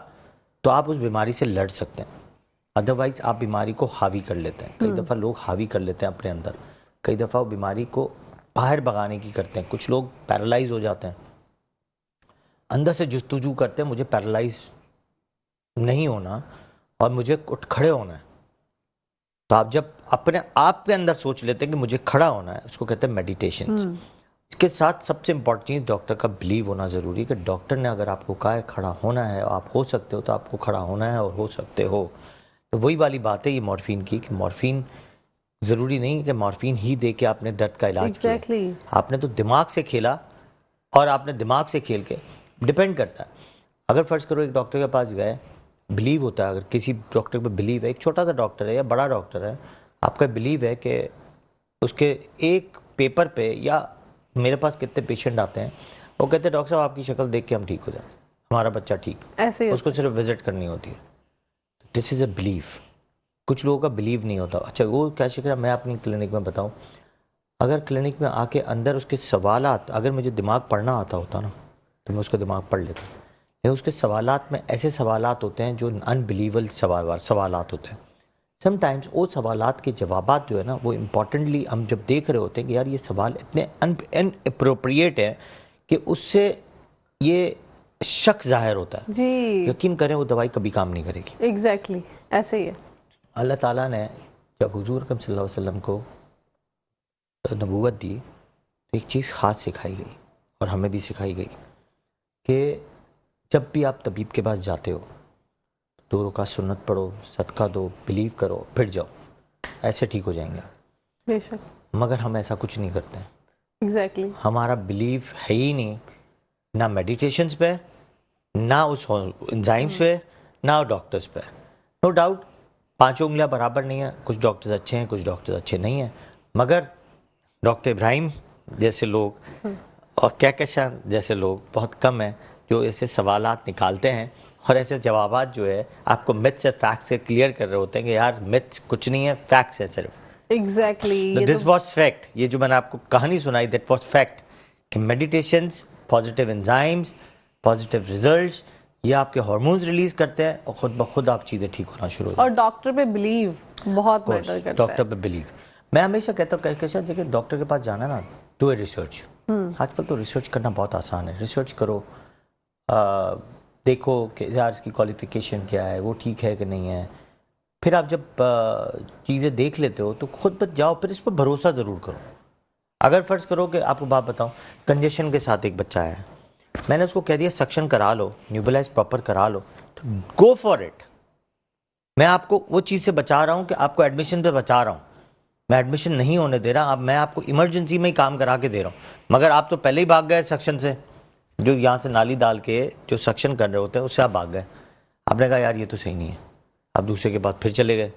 तो आप उस बीमारी से लड़ सकते हैं, अदरवाइज आप बीमारी को हावी कर लेते हैं। कई दफ़ा लोग हावी कर लेते हैं अपने अंदर, कई दफ़ा वो बीमारी को बाहर भगाने की करते हैं। कुछ लोग पैरालाइज हो जाते हैं, अंदर से जुस्तजू करते हैं मुझे पैरालाइज नहीं होना और मुझे उठ खड़े होना है। तो आप जब अपने आप के अंदर सोच लेते हैं कि मुझे खड़ा होना है, उसको कहते हैं मेडिटेशन। इसके साथ सबसे इम्पोर्टेंट चीज़ डॉक्टर का बिलीव होना ज़रूरी है कि डॉक्टर ने अगर आपको कहा है खड़ा होना है और आप हो सकते हो तो आपको खड़ा होना है और हो सकते हो। तो वही वाली बात है ये मॉर्फिन की कि मॉर्फिन ज़रूरी नहीं कि मॉर्फिन ही दे के आपने दर्द का इलाज किया। आपने तो दिमाग से खेला और आपने दिमाग से खेल के, डिपेंड करता है। अगर फ़र्ज़ करो एक डॉक्टर के पास गए, बिलीव होता है, अगर किसी डॉक्टर पे बिलीव है, एक छोटा सा डॉक्टर है या बड़ा डॉक्टर है, आपका बिलीव है कि उसके एक पेपर पे, या मेरे पास कितने पेशेंट आते हैं वो कहते हैं डॉक्टर साहब आपकी शक्ल देख के हम ठीक हो जाते, हमारा बच्चा ठीक, ऐसे उसको सिर्फ विजिट करनी होती है। This is a belief. कुछ लोगों का बिलीव नहीं होता। अच्छा वो क्या शिक्र, मैं अपनी क्लिनिक में बताऊँ, अगर क्लिनिक में आके अंदर उसके सवालात, अगर मुझे दिमाग पढ़ना आता होता ना तो मैं उसका दिमाग पढ़ लेता, लेकिन उसके सवालात में ऐसे सवालात होते हैं जो अनबिलीवेबल सवालात होते हैं। समटाइम्स वो सवालात के जवाबात जो है ना वो इम्पॉर्टेंटली हम जब देख रहे होते हैं कि यार ये सवाल इतने अनअप्रोप्रिएट है कि उससे ये शक जाहिर होता है, जी। यकीन करें वो दवाई कभी काम नहीं करेगी। एग्जैक्टली ऐसे ही है। अल्लाह ताला ने जब हुजूर अकरम सल्लल्लाहु अलैहि वसल्लम को नबूवत दी तो एक चीज़ ख़ास सिखाई गई और हमें भी सिखाई गई कि जब भी आप तबीब के पास जाते हो 2 रकात सुन्नत पढ़ो, सदका दो, बिलीव करो, फिर जाओ, ऐसे ठीक हो जाएंगे। बेशक। मगर हम ऐसा कुछ नहीं करते हैं। एग्जैक्टली। हमारा बिलीव है ही नहीं, ना मेडिटेशंस पे, ना उस एंजाइम्स पे, ना डॉक्टर्स पे। नो डाउट 5 उंगलियां बराबर नहीं है, कुछ डॉक्टर्स अच्छे हैं, कुछ डॉक्टर्स अच्छे नहीं हैं, मगर डॉक्टर इब्राहिम जैसे लोग और कहकशां जैसे लोग बहुत कम हैं जो ऐसे सवालात निकालते हैं और ऐसे जवाबात जो है आपको मिथ्स से फैक्ट्स के क्लियर कर रहे होते हैं कि यार मिथ्स कुछ नहीं है, फैक्ट्स है सिर्फ। एग्जैक्टली। This was fact. ये जो मैंने आपको कहानी सुनाई दैट वाज फैक्ट कि meditations, positive enzymes, positive results, ये आपके हार्मोन्स रिलीज करते हैं और खुद ब खुद आप चीज़ें ठीक होना शुरू हो जाती हैं। और डॉक्टर पे बिलीव बहुत मैटर करता है। डॉक्टर पे बिलीव। मैं हमेशा कहता हूँ कहकशां देखिए डॉक्टर के पास जाना ना, डू ए रिसर्च। आजकल तो रिसर्च करना बहुत आसान है। रिसर्च करो, देखो कि यार इसकी क्वालिफिकेशन क्या है, वो ठीक है कि नहीं है। फिर आप जब चीज़ें देख लेते हो तो खुद पर जाओ, फिर इस पर भरोसा ज़रूर करो। अगर फ़र्ज़ करो कि आपको बात बताऊँ, कंजेशन के साथ एक बच्चा है, मैंने उसको कह दिया सक्शन करा लो, न्यूबलाइज प्रॉपर करा लो, तो गो फॉर इट। मैं आपको वो चीज़ से बचा रहा हूँ कि आपको एडमिशन पे बचा रहा हूँ। मैं एडमिशन नहीं होने दे रहा, अब मैं आपको इमरजेंसी में ही काम करा के दे रहा हूँ। मगर आप तो पहले ही भाग गए सक्शन से, जो यहाँ से नाली डाल के जो सक्शन कर रहे होते हैं उससे आप भाग गए। आपने कहा यार ये तो सही नहीं है, आप दूसरे के पास फिर चले गए।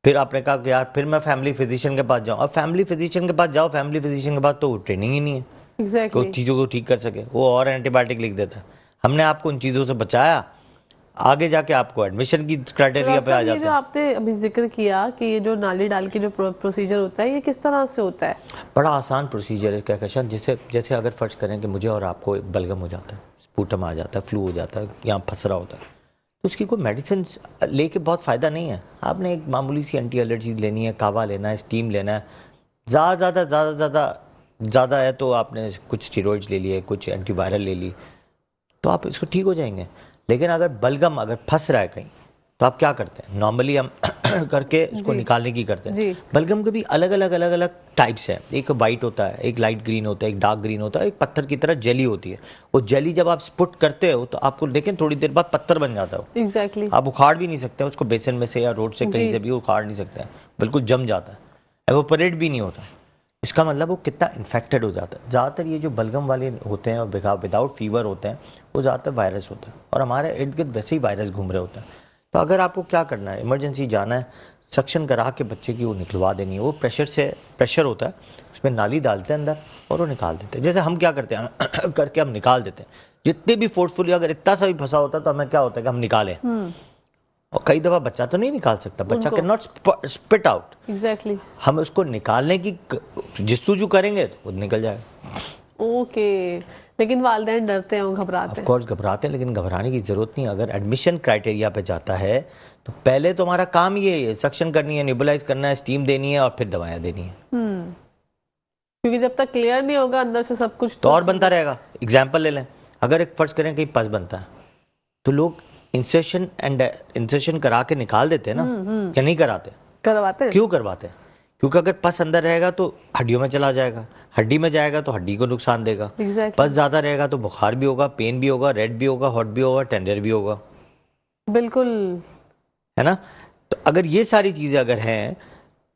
फिर आपने कहा कि यार फिर मैं फैमिली फिजिशियन के पास जाऊँ। अब फैमिली फिजिशियन के पास जाओ, फैमिली फिजिशियन के पास तो ट्रेनिंग ही नहीं है एग्जैक्टली। तो चीज़ों को ठीक कर सके, वो और एंटीबायोटिक लिख देता है। हमने आपको उन चीज़ों से बचाया, आगे जाके आपको एडमिशन की क्राइटेरिया पे आ ये जाता जो है। आपने अभी जिक्र किया कि ये जो नाली डाल के जो प्रोसीजर होता है, ये किस तरह से होता है? बड़ा आसान प्रोसीजर है कहकशां। जैसे अगर फर्ज करें कि मुझे और आपको बलगम हो जाता है, स्पूटम आ जाता है, फ्लू हो जाता है, यहाँ फंसरा होता है, तो उसकी कोई मेडिसिन लेके बहुत फ़ायदा नहीं है। आपने एक मामूली सी एंटी एलर्जीज लेनी है, कावा लेना है, स्टीम लेना है, ज़्यादा है तो आपने कुछ स्टीरॉइड्स ले लिए, कुछ एंटीवायरल ले ली, तो आप इसको ठीक हो जाएंगे। लेकिन अगर बलगम अगर फंस रहा है कहीं तो आप क्या करते हैं? नॉर्मली हम करके उसको निकालने की करते हैं। बलगम के भी अलग अलग टाइप्स हैं। एक वाइट होता है, एक लाइट ग्रीन होता है, एक डार्क ग्रीन होता है, एक पत्थर की तरह जेली होती है। वो जेली जब आप पुट करते हो तो आपको देखें थोड़ी देर बाद पत्थर बन जाता है। एग्जैक्टली। आप उखाड़ भी नहीं सकते उसको, बेसन में से या रोड से कहीं से भी उखाड़ नहीं सकते हैं, बिल्कुल जम जाता है, एवोपरेट भी नहीं होता। इसका मतलब वो कितना इन्फेक्टेड हो जाता है। ज़्यादातर ये जो बलगम वाले होते हैं और विदाउट फीवर होते हैं, वो ज़्यादातर वायरस होता है और हमारे इर्द गिर्द वैसे ही वायरस घूम रहे होते हैं। तो अगर आपको क्या करना है, इमरजेंसी जाना है, सक्शन करा के बच्चे की वो निकलवा देनी है। वो प्रेशर होता है, उसमें नाली डालते हैं अंदर और वो निकाल देते हैं। जैसे हम क्या करते हैं करके हम निकाल देते हैं। जितने भी फोर्सफुली अगर इतना सा भी फंसा होता है तो हमें क्या होता है कि हम निकालें। और कई दफ़ा बच्चा तो नहीं निकाल सकता, बच्चा can not spit out. Exactly. हम उसको निकालने की जिस्तुजू करेंगे तो वो निकल जाएगा। ओके। लेकिन वालिदैन डरते हैं, घबराते हैं। ऑफ कोर्स घबराते हैं, लेकिन घबराने की जरूरत नहीं। अगर एडमिशन क्राइटेरिया पे जाता है तो पहले तो हमारा काम ये है, सक्शन करनी है, न्यूबलाइज करना है, स्टीम देनी है और फिर दवाएं देनी है। क्योंकि जब तक क्लियर नहीं होगा अंदर से सब कुछ तो और बनता रहेगा। एग्जाम्पल ले लें, अगर एक फर्ज करें कहीं पस बनता है तो लोग इंसेशन करा के निकाल देते हैं ना, या नहीं कराते? करवाते हैं। क्यों करवाते हैं? क्योंकि अगर पस अंदर रहेगा तो हड्डियों में चला जाएगा, हड्डी में जाएगा तो हड्डी को नुकसान देगा। पस ज्यादा रहेगा तो बुखार भी होगा, पेन भी होगा, रेड भी होगा, हॉट भी होगा, टेंडर भी होगा। बिल्कुल है ना? तो अगर ये सारी चीजें अगर हैं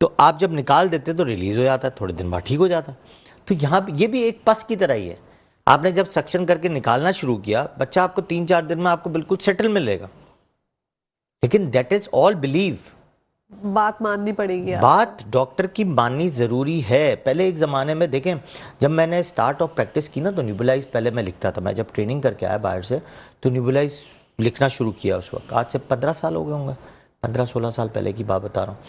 तो आप जब निकाल देते तो रिलीज हो जाता है, थोड़े दिन बाद ठीक हो जाता है। तो यहाँ ये भी एक पस की तरह ही है। आपने जब सक्शन करके निकालना शुरू किया, बच्चा आपको 3-4 दिन में आपको बिल्कुल सेटल मिलेगा। लेकिन दैट इज ऑल बिलीव। बात माननी पड़ेगी। बात डॉक्टर की माननी जरूरी है। पहले एक जमाने में देखें, जब मैंने स्टार्ट ऑफ प्रैक्टिस की ना तो न्यूबलाइज पहले मैं लिखता था। मैं जब ट्रेनिंग करके आया बाहर से तो न्यूबलाइज लिखना शुरू किया उस वक्त। आज से 15 साल हो गए होंगे, 15-16 साल पहले की बात बता रहा हूँ।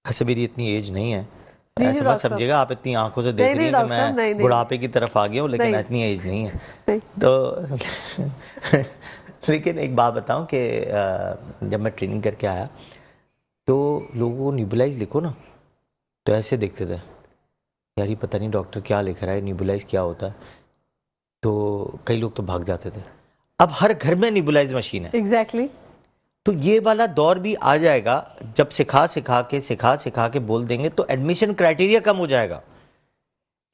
ऐसे मेरी इतनी एज नहीं है, ऐसे मत समझिएगा, आप इतनी आंखों से देख रही हैं कि मैं बुढ़ापे की तरफ आ गया हूँ, लेकिन इतनी एज नहीं है। तो लेकिन एक बात बताऊं कि जब मैं ट्रेनिंग करके आया तो लोगों को न्यूबलाइज लिखो ना तो ऐसे देखते थे, यार ये पता नहीं डॉक्टर क्या लिख रहा है, न्यूबलाइज क्या होता है। तो कई लोग तो भाग जाते थे। अब हर घर में न्यूबलाइज मशीन है। एग्जैक्टली। तो ये वाला दौर भी आ जाएगा जब सिखा के बोल देंगे तो एडमिशन क्राइटेरिया कम हो जाएगा।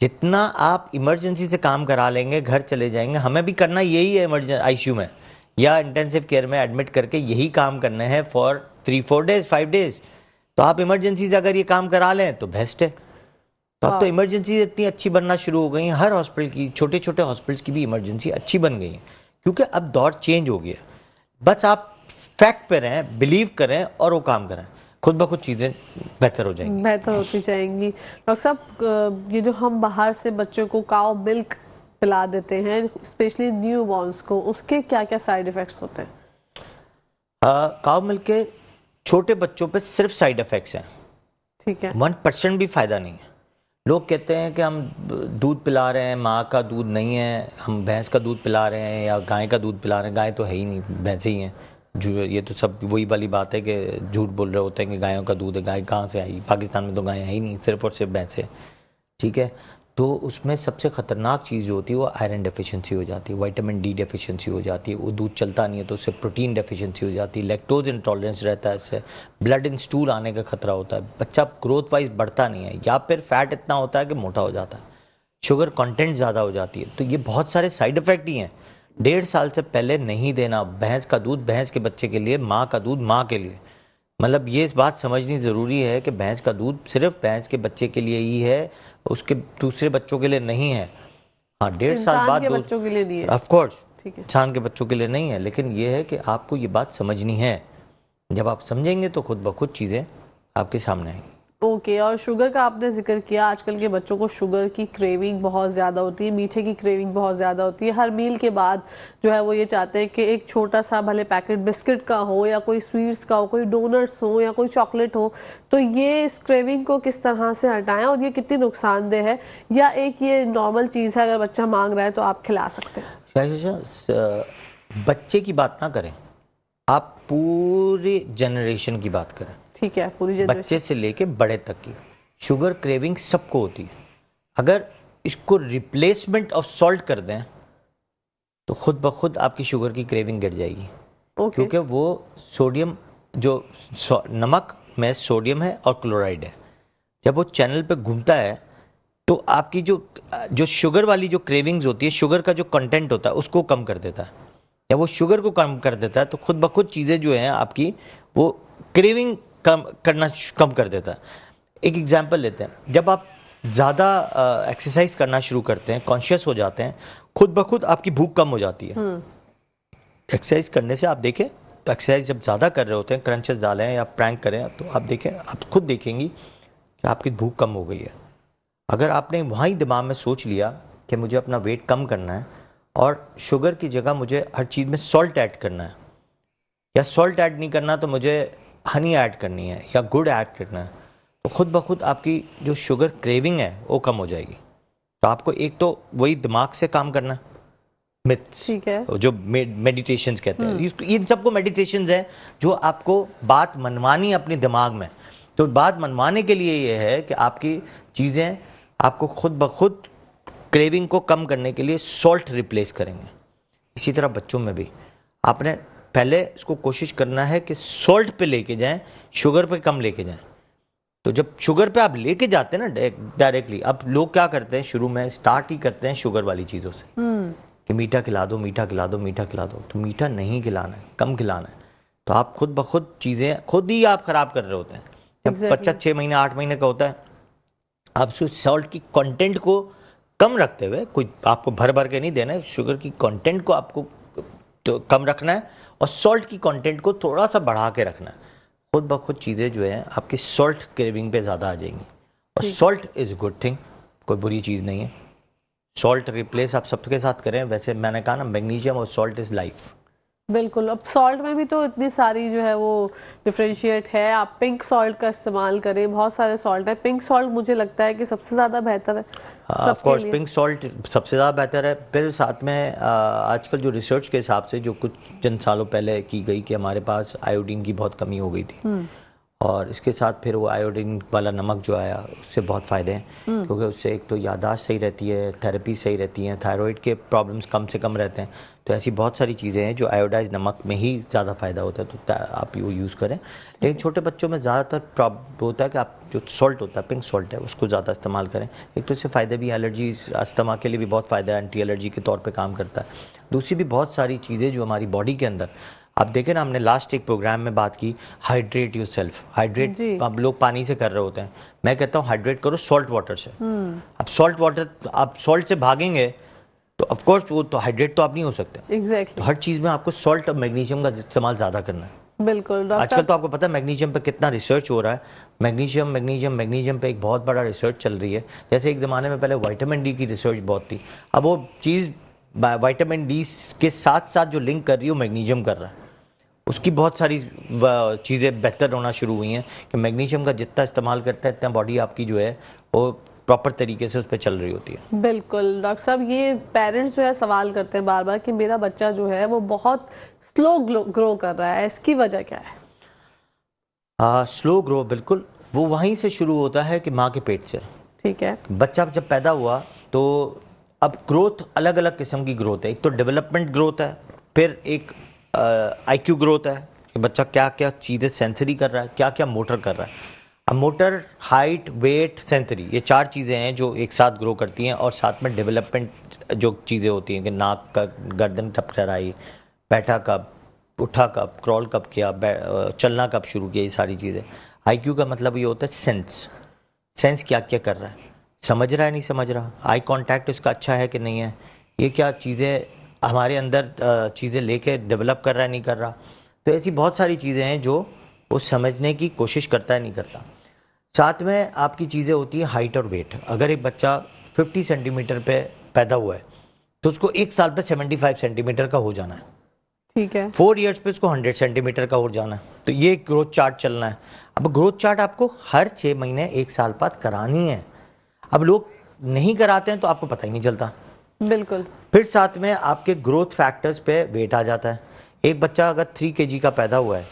जितना आप इमरजेंसी से काम करा लेंगे, घर चले जाएंगे, हमें भी करना यही है इमरजेंसी आईसीयू में या इंटेंसिव केयर में एडमिट करके यही काम करने हैं फॉर 3-4 डेज 5 डेज। तो आप इमरजेंसी से अगर ये काम करा लें तो बेस्ट है। तो अब तो इमरजेंसी इतनी अच्छी बनना शुरू हो गई है, हर हॉस्पिटल की, छोटे छोटे हॉस्पिटल्स की भी इमरजेंसी अच्छी बन गई है, क्योंकि अब दौर चेंज हो गया। बस आप फैक्ट पे रहें, बिलीव करें और वो काम करें, खुद ब खुद चीज़ें बेहतर हो जाएंगी, बेहतर होती जाएंगी। डॉक्टर साहब, ये जो हम बाहर से बच्चों को काउ मिल्क पिला देते हैं, स्पेशली न्यू बॉर्न्स को, उसके क्या क्या साइड इफेक्ट्स होते हैं? काउ मिल्क के छोटे बच्चों पे सिर्फ साइड इफेक्ट्स हैं, ठीक है, 1% भी फायदा नहीं है। लोग कहते हैं कि हम दूध पिला रहे हैं, माँ का दूध नहीं है, हम भैंस का दूध पिला रहे हैं या गाय का दूध पिला रहे हैं। गाय तो है ही नहीं, भैंसे ही हैं। जो ये तो सब वही वाली बात है कि झूठ बोल रहे होते हैं कि गायों का दूध है। गाय कहाँ से आई? पाकिस्तान में तो गाय है ही नहीं, सिर्फ और सिर्फ भैंसे, ठीक है। तो उसमें सबसे ख़तरनाक चीज़ जो होती है वो आयरन डेफिशिएंसी हो जाती है, विटामिन डी डेफिशिएंसी हो जाती है। वो दूध चलता नहीं है तो उससे प्रोटीन डेफिशिएंसी हो जाती है, लैक्टोज इंटॉलरेंस रहता है, इससे ब्लड इन स्टूल आने का खतरा होता है, बच्चा ग्रोथ वाइज बढ़ता नहीं है, या फिर फैट इतना होता है कि मोटा हो जाता है, शुगर कंटेंट ज़्यादा हो जाती है। तो ये बहुत सारे साइड इफ़ेक्ट ही हैं। 1.5 साल से पहले नहीं देना भैंस का दूध भैंस के बच्चे के लिए, माँ का दूध माँ के लिए। मतलब ये इस बात समझनी ज़रूरी है कि भैंस का दूध सिर्फ भैंस के बच्चे के लिए ही है, उसके दूसरे बच्चों के लिए नहीं है। हाँ, 1.5 साल बाद बच्चों के लिए नहीं है, ऑफ कोर्स, ठीक है, इंसान के बच्चों के लिए नहीं है, लेकिन ये है कि आपको ये बात समझनी है। जब आप समझेंगे तो खुद ब खुद चीज़ें आपके सामने आएंगी। ओके। और शुगर का आपने जिक्र किया, आजकल के बच्चों को शुगर की क्रेविंग बहुत ज़्यादा होती है, मीठे की क्रेविंग बहुत ज़्यादा होती है। हर मील के बाद जो है वो ये चाहते हैं कि एक छोटा सा भले पैकेट बिस्किट का हो या कोई स्वीट्स का हो, कोई डोनट्स हो या कोई चॉकलेट हो। तो ये इस क्रेविंग को किस तरह से हटाएं और ये कितनी नुकसानदेह है, या एक ये नॉर्मल चीज़ है, अगर बच्चा मांग रहा है तो आप खिला सकते हैं? बच्चे की बात ना करें, आप पूरे जनरेशन की बात करें, ठीक है, पूरी जनरेशन, बच्चे से लेके बड़े तक की शुगर क्रेविंग सबको होती है। अगर इसको रिप्लेसमेंट ऑफ सॉल्ट कर दें तो खुद ब खुद आपकी शुगर की क्रेविंग गिर जाएगी। क्योंकि वो सोडियम, जो नमक में सोडियम है और क्लोराइड है, जब वो चैनल पे घूमता है तो आपकी जो शुगर वाली जो क्रेविंग्स होती है, शुगर का जो कंटेंट होता है उसको कम कर देता है। जब वो शुगर को कम कर देता है तो खुद ब खुद चीज़ें जो हैं आपकी, वो क्रेविंग कम कर देता है। एक एग्जांपल लेते हैं, जब आप ज़्यादा एक्सरसाइज करना शुरू करते हैं, कॉन्शियस हो जाते हैं, खुद ब खुद आपकी भूख कम हो जाती है। एक्सरसाइज करने से आप देखें तो एक्सरसाइज जब ज़्यादा कर रहे होते हैं, क्रंचेस डालें या प्रैंक करें, तो आप देखें, आप खुद देखेंगी कि आपकी भूख कम हो गई है। अगर आपने वहीं दिमाग में सोच लिया कि मुझे अपना वेट कम करना है और शुगर की जगह मुझे हर चीज़ में सॉल्ट ऐड करना है, या सॉल्ट ऐड नहीं करना तो मुझे हनी ऐड करनी है या गुड़ ऐड करना है, तो खुद ब खुद आपकी जो शुगर क्रेविंग है वो कम हो जाएगी। तो आपको एक तो वही दिमाग से काम करना है, मिथ्स, ठीक है, जो मेडिटेशंस कहते हैं, इन सबको मेडिटेशंस है जो आपको बात मनवानी है अपने दिमाग में। तो बात मनवाने के लिए ये है कि आपकी चीज़ें आपको खुद ब खुद क्रेविंग को कम करने के लिए सॉल्ट रिप्लेस करेंगे। इसी तरह बच्चों में भी आपने पहले इसको कोशिश करना है कि सॉल्ट पे लेके जाएं, शुगर पे कम लेके जाएं। तो जब शुगर पे आप लेके जाते हैं ना डायरेक्टली, अब लोग क्या करते हैं, शुरू में स्टार्ट ही करते हैं शुगर वाली चीज़ों से कि मीठा खिला दो, मीठा खिला दो, मीठा खिला दो। तो मीठा नहीं खिलाना है, कम खिलाना है। तो आप खुद ब खुद चीज़ें खुद ही आप ख़राब कर रहे होते हैं। जब बच्चा 6 महीने 8 महीने का होता है, आप उसको सॉल्ट की कंटेंट को कम रखते हुए, कोई आपको भर भर के नहीं देना है, शुगर की कंटेंट को आपको तो कम रखना है और सॉल्ट की कंटेंट को थोड़ा सा बढ़ा के रखना है। खुद ब खुद चीज़ें जो है आपकी सॉल्ट क्रेविंग पे ज़्यादा आ जाएंगी। और सॉल्ट इज़ गुड थिंग, कोई बुरी चीज़ नहीं है। सॉल्ट रिप्लेस आप सबके साथ करें। वैसे मैंने कहा ना, मैग्नीशियम और सॉल्ट इज़ लाइफ। बिल्कुल। अब सॉल्ट में भी तो इतनी सारी जो है वो डिफरेंशिएट है। आप पिंक सॉल्ट का इस्तेमाल करें, बहुत सारे सॉल्ट है। पिंक सॉल्ट मुझे लगता है कि सबसे ज़्यादा बेहतर है। ऑफ कोर्स पिंक सॉल्ट सबसे ज़्यादा बेहतर है। फिर साथ में आजकल जो रिसर्च के हिसाब से जो कुछ चंद सालों पहले की गई कि हमारे पास आयोडीन की बहुत कमी हो गई थी, और इसके साथ फिर वो आयोडीन वाला नमक जो आया उससे बहुत फ़ायदे हैं, क्योंकि उससे एक तो याददाश्त सही रहती है, थेरेपी सही रहती है, थायराइड के प्रॉब्लम्स कम से कम रहते हैं। तो ऐसी बहुत सारी चीज़ें हैं जो आयोडाइज नमक में ही ज़्यादा फ़ायदा होता है, तो आप वो यूज़ करें। लेकिन छोटे बच्चों में ज़्यादातर प्रॉब्लम होता है कि आप जो सॉल्ट होता है, पिंक सॉल्ट है, उसको ज़्यादा इस्तेमाल करें। एक तो इससे फ़ायदे भी, एलर्जी अस्थमा के लिए भी बहुत फ़ायदा है, एंटी एलर्जी के तौर पर काम करता है। दूसरी भी बहुत सारी चीज़ें जो हमारी बॉडी के अंदर, आप देखें ना, हमने लास्ट एक प्रोग्राम में बात की हाइड्रेट योर सेल्फ। हाइड्रेट अब लोग पानी से कर रहे होते हैं, मैं कहता हूँ हाइड्रेट करो सॉल्ट वाटर से। अब सॉल्ट वाटर, आप सॉल्ट से भागेंगे तो ऑफ कोर्स वो तो हाइड्रेट तो आप नहीं हो सकते। एग्जैक्टली तो हर चीज़ में आपको सॉल्ट और मैग्नीशियम का इस्तेमाल ज़्यादा करना है। बिल्कुल आजकल तो आपको पता है मैग्नीशियम पे कितना रिसर्च हो रहा है। मैग्नीशियम मैग्नीशियम मैग्नीशियम पे एक बहुत बड़ा रिसर्च चल रही है। जैसे एक ज़माने में पहले विटामिन डी की रिसर्च बहुत थी, अब वो चीज़ विटामिन डी के साथ साथ जो लिंक कर रही है वो मैग्नीशियम कर रहा है। उसकी बहुत सारी चीज़ें बेहतर होना शुरू हुई हैं कि मैग्नीशियम का जितना इस्तेमाल करता है इतना बॉडी आपकी जो है वो प्रॉपर तरीके से उस पर चल रही होती है। बिल्कुल डॉक्टर साहब, ये पेरेंट्स जो है सवाल करते हैं बार बार कि मेरा बच्चा जो है वो बहुत स्लो ग्रो कर रहा है, इसकी वजह क्या है? स्लो ग्रो, बिल्कुल वो वहीं से शुरू होता है कि माँ के पेट से। ठीक है। बच्चा जब पैदा हुआ तो अब ग्रोथ अलग अलग किस्म की ग्रोथ है। एक तो डेवलपमेंट ग्रोथ है, फिर एक आईक्यू ग्रोथ है कि बच्चा क्या क्या चीज़ें सेंसरी कर रहा है, क्या क्या मोटर कर रहा है। अब मोटर, हाइट, वेट, सेंसरी, ये चार चीज़ें हैं जो एक साथ ग्रो करती हैं। और साथ में डेवलपमेंट जो चीज़ें होती हैं कि नाक का, गर्दन कब कराई, बैठा कब, उठा कब, क्रॉल कब किया, चलना कब शुरू किया, ये सारी चीज़ें। आईक्यू का मतलब ये होता है सेंस, सेंस क्या क्या कर रहा है, समझ रहा है नहीं समझ रहा, आई कांटेक्ट इसका अच्छा है कि नहीं है, ये क्या चीज़ें हमारे अंदर चीज़ें लेके डेवलप कर रहा है नहीं कर रहा। तो ऐसी बहुत सारी चीज़ें हैं जो वो समझने की कोशिश करता है नहीं करता। साथ में आपकी चीज़ें होती है हाइट और वेट। अगर एक बच्चा 50 सेंटीमीटर पे पैदा हुआ है तो उसको एक साल पे 75 सेंटीमीटर का हो जाना है। ठीक है। 4 इयर्स पे उसको 100 सेंटीमीटर का हो जाना है। तो ये ग्रोथ चार्ट चलना है। अब ग्रोथ चार्ट आपको हर 6 महीने 1 साल बाद करानी है। अब लोग नहीं कराते हैं तो आपको पता ही नहीं चलता। बिल्कुल। फिर साथ में आपके ग्रोथ फैक्टर्स पे वेट आ जाता है। एक बच्चा अगर 3 kg का पैदा हुआ है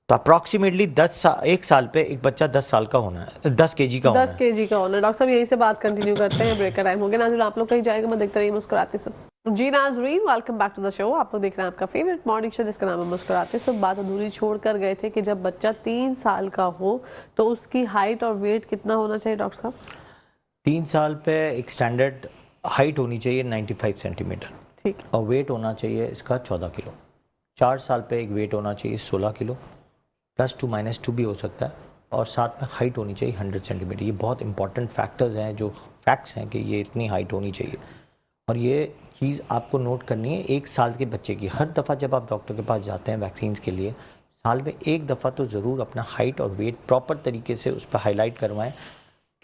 तो अप्रॉक्सीमेटली 1 साल पे एक बच्चा 10 साल का होना है, 10 kg का होना है। 10 kg का होना है। डॉक्टर साहब यही से बात कंटिन्यू करते हैं, ब्रेक का टाइम हो गया। नाज़रीन आप लोग कहीं जाएगा मैं देखते रहिए मुस्कुराते सब। जी नाज़रीन, welcome back to the show. आप लोग देख रहे हैं आपका फेवरेट मॉर्निंग शो जिसका नाम है मुस्कुराते सब। बात अधूरी छोड़ कर गए थे कि जब बच्चा 3 साल का हो तो उसकी हाइट और वेट कितना होना चाहिए डॉक्टर साहब? 3 साल पे एक स्टैंडर्ड हाइट होनी चाहिए 95 सेंटीमीटर। ठीक। और वेट होना चाहिए इसका 14 किलो। 4 साल पे एक वेट होना चाहिए 16 किलो, +2 -2 भी हो सकता है। और साथ में हाइट होनी चाहिए 100 सेंटीमीटर। ये बहुत इंपॉर्टेंट फैक्टर्स हैं, जो फैक्ट्स हैं कि ये इतनी हाइट होनी चाहिए। और ये चीज़ आपको नोट करनी है 1 साल के बच्चे की। हर दफ़ा जब आप डॉक्टर के पास जाते हैं वैक्सीन के लिए, साल में एक दफ़ा तो ज़रूर अपना हाइट और वेट प्रॉपर तरीके से उस पर हाईलाइट करवाएं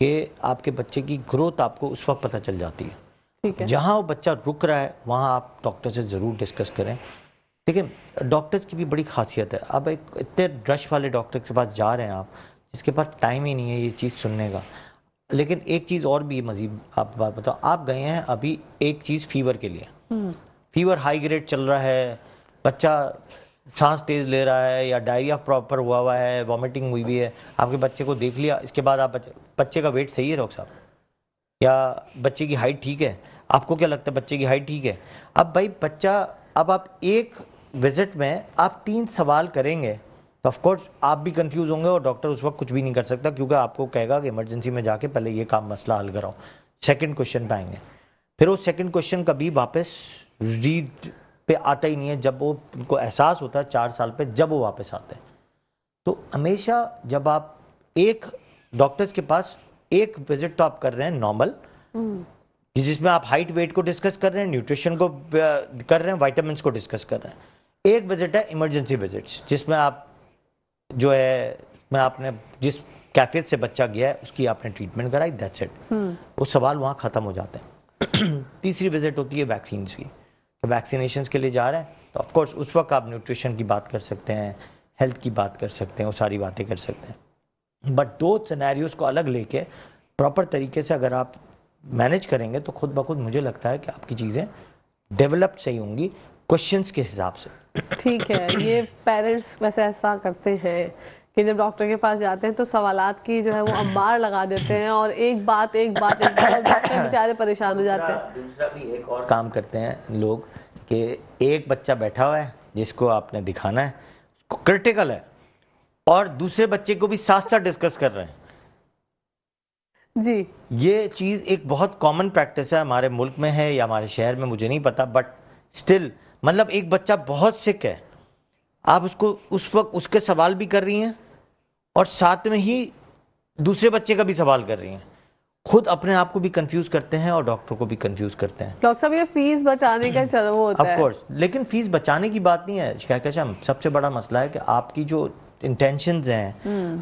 कि आपके बच्चे की ग्रोथ आपको उस वक्त पता चल जाती है। ठीक है। जहाँ वो बच्चा रुक रहा है वहाँ आप डॉक्टर से ज़रूर डिस्कस करें। देखिए, डॉक्टर्स की भी बड़ी खासियत है। अब एक इतने रश वाले डॉक्टर के पास जा रहे हैं आप, जिसके पास टाइम ही नहीं है ये चीज़ सुनने का। लेकिन एक चीज़ और भी मज़ीद आप बात बताओ, आप गए हैं अभी एक चीज़ फीवर के लिए, फीवर हाई ग्रेड चल रहा है, बच्चा सांस तेज़ ले रहा है या डायरिया प्रॉपर हुआ हुआ है, वॉमिटिंग हुई हुई है, आपके बच्चे को देख लिया, इसके बाद आप बच्चे का वेट सही है डॉक्टर साहब, या बच्चे की हाइट ठीक है, आपको क्या लगता है बच्चे की हाइट ठीक है? अब भाई बच्चा, अब आप एक विजिट में आप 3 सवाल करेंगे तो ऑफ कोर्स आप भी कंफ्यूज होंगे और डॉक्टर उस वक्त कुछ भी नहीं कर सकता, क्योंकि आपको कहेगा कि इमरजेंसी में जाके पहले ये काम मसला हल कराओ, सेकंड क्वेश्चन पे आएंगे। फिर वो सेकंड क्वेश्चन कभी वापस रीड पे आता ही नहीं है, जब वो उनको एहसास होता है 4 साल पे, जब वो वापस आते हैं। तो हमेशा जब आप एक डॉक्टर्स के पास एक विजिट तो आप कर रहे हैं नॉर्मल, जिसमें आप हाइट वेट को डिस्कस कर रहे हैं, न्यूट्रिशन को कर रहे हैं, विटामिन्स को डिस्कस कर रहे हैं। एक विजिट है इमरजेंसी विजिट्स, जिसमें आप जो है मैं आपने जिस कैफियत से बच्चा गया है उसकी आपने ट्रीटमेंट कराई, दैट्स इट। वो सवाल वहाँ ख़त्म हो जाते हैं। तीसरी विजिट होती है वैक्सीन की। तो वैक्सीनेशन के लिए जा रहे हैं तो ऑफकोर्स उस वक्त आप न्यूट्रिशन की बात कर सकते हैं, हेल्थ की बात कर सकते हैं, वो सारी बातें कर सकते हैं। बट 2 सिनेरियोज को अलग लेके प्रॉपर तरीके से अगर आप मैनेज करेंगे तो खुद ब खुद मुझे लगता है कि आपकी चीज़ें डेवलप्ड सही होंगी क्वेश्चंस के हिसाब से। ठीक है। ये पेरेंट्स वैसे ऐसा करते हैं कि जब डॉक्टर के पास जाते हैं तो सवालात की जो है वो अंबार लगा देते हैं और एक बात डॉक्टर बेचारे परेशान हो जाते हैं। दूसरा भी एक और काम करते हैं लोग कि एक बच्चा बैठा हुआ है जिसको आपने दिखाना है, उसको क्रिटिकल है, और दूसरे बच्चे को भी साथ साथ डिस्कस कर रहे हैं जी। ये चीज़ एक बहुत कॉमन प्रैक्टिस है, हमारे मुल्क में है या हमारे शहर में मुझे नहीं पता, बट स्टिल मतलब एक बच्चा बहुत सिक है, आप उसको उस वक्त उसके सवाल भी कर रही हैं और साथ में ही दूसरे बच्चे का भी सवाल कर रही हैं, खुद अपने आप को भी कंफ्यूज करते हैं और डॉक्टर को भी कंफ्यूज करते हैं। डॉक्टर साहब ये फीस बचाने का चलो वो होता है। ऑफ कोर्स, लेकिन फीस बचाने की बात नहीं है शिकायत, सबसे बड़ा मसला है कि आपकी जो इंटेंशंस हैं,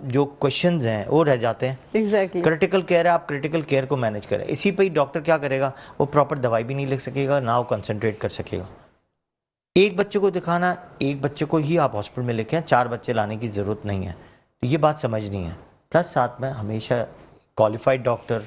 जो क्वेश्चंस हैं वो रह जाते हैं। एग्जैक्टली। क्रिटिकल केयर है, आप क्रिटिकल केयर को मैनेज करें, इसी पे ही डॉक्टर क्या करेगा, वो प्रॉपर दवाई भी नहीं लिख सकेगा, ना वो कंसंट्रेट कर सकेगा। एक बच्चे को दिखाना, एक बच्चे को ही आप हॉस्पिटल में लेके आए, 4 बच्चे लाने की ज़रूरत नहीं है, तो ये बात समझनी है। प्लस साथ में हमेशा qualified doctor,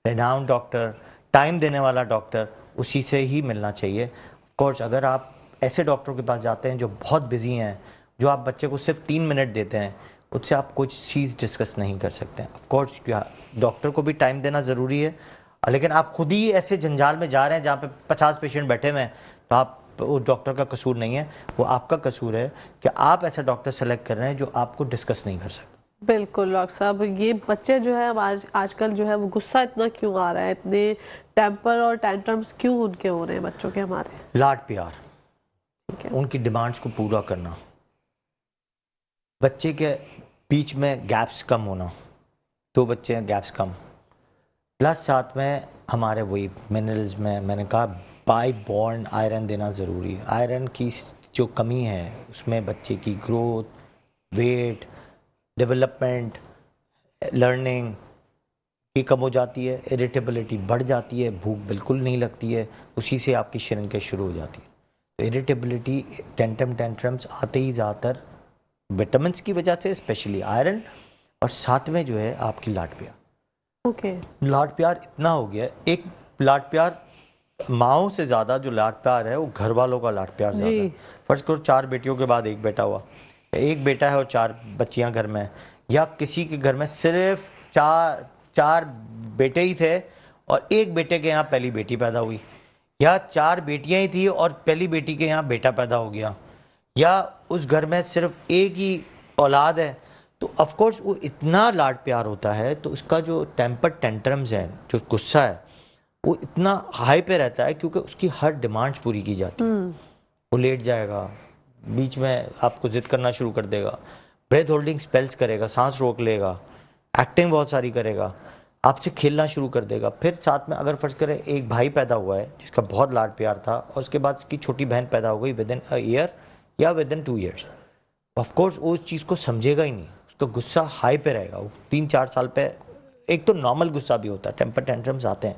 renowned doctor, time देने वाला डॉक्टर, उसी से ही मिलना चाहिए। ऑफ कोर्स अगर आप ऐसे डॉक्टरों के पास जाते हैं जो बहुत बिजी हैं, जो आप बच्चे को सिर्फ 3 मिनट देते हैं, उससे आप कुछ चीज़ डिस्कस नहीं कर सकते हैं। ऑफ कोर्स डॉक्टर को भी टाइम देना ज़रूरी है, लेकिन आप खुद ही ऐसे जंजाल में जा रहे हैं जहाँ पे 50 पेशेंट बैठे हुए हैं, तो आप वो डॉक्टर का कसूर नहीं है, वो आपका कसूर है कि आप ऐसा डॉक्टर सेलेक्ट कर रहे हैं जो आपको डिस्कस नहीं कर सकता। बिल्कुल डॉक्टर साहब, ये बच्चे जो है आजकल जो है वो गुस्सा इतना क्यों आ रहा है, इतने टेम्पर और टेंट्रम्स क्यों उनके हो रहे हैं बच्चों के हमारे? लाड प्यार, उनकी डिमांड्स को पूरा करना, बच्चे के बीच में गैप्स कम होना, 2 बच्चे हैं गैप्स कम, प्लस साथ में हमारे वही मिनरल्स में मैंने कहा बाय बॉर्न आयरन देना ज़रूरी है। आयरन की जो कमी है उसमें बच्चे की ग्रोथ, वेट, डेवलपमेंट, लर्निंग भी कम हो जाती है, इरिटेबिलिटी बढ़ जाती है, भूख बिल्कुल नहीं लगती है, उसी से आपकी श्रिंकेज शुरू हो जाती है। तो इरिटेबिलिटी, टेंट्रम्स आते ही ज़्यादातर विटामिन्स की वजह से, स्पेशली आयरन, और साथ में जो है आपकी लाड प्यार। ओके। लाड प्यार इतना हो गया, एक लाड प्यार माओ से ज़्यादा जो लाड प्यार है वो घर वालों का लाड प्यार ज़्यादा है। फर्स्ट करो 4 बेटियों के बाद एक बेटा हुआ, एक बेटा है और 4 बच्चियां घर में, या किसी के घर में सिर्फ 4 बेटे ही थे और एक बेटे के यहाँ पहली बेटी पैदा हुई, या 4 बेटियां ही थी और पहली बेटी के यहाँ बेटा पैदा हो गया, या उस घर में सिर्फ एक ही औलाद है, तो ऑफ कोर्स वो इतना लाड प्यार होता है, तो उसका जो टेम्पर टेंट्रम्स है, जो गुस्सा है, वो इतना हाई पे रहता है क्योंकि उसकी हर डिमांड्स पूरी की जाती है। वो लेट जाएगा, बीच में आपको जिद करना शुरू कर देगा, ब्रेथ होल्डिंग स्पेल्स करेगा, सांस रोक लेगा, एक्टिंग बहुत सारी करेगा, आपसे खेलना शुरू कर देगा। फिर साथ में अगर फर्ज करें एक भाई पैदा हुआ है जिसका बहुत लाड प्यार था और उसके बाद उसकी छोटी बहन पैदा हो गई विद इन अ ईयर या with in 2 years, of course वो उस चीज़ को समझेगा ही नहीं, उसका गुस्सा हाई पे रहेगा। वो 3-4 साल पे एक तो नॉर्मल गुस्सा भी होता है, टेम्पर टेंट्रम्स आते हैं,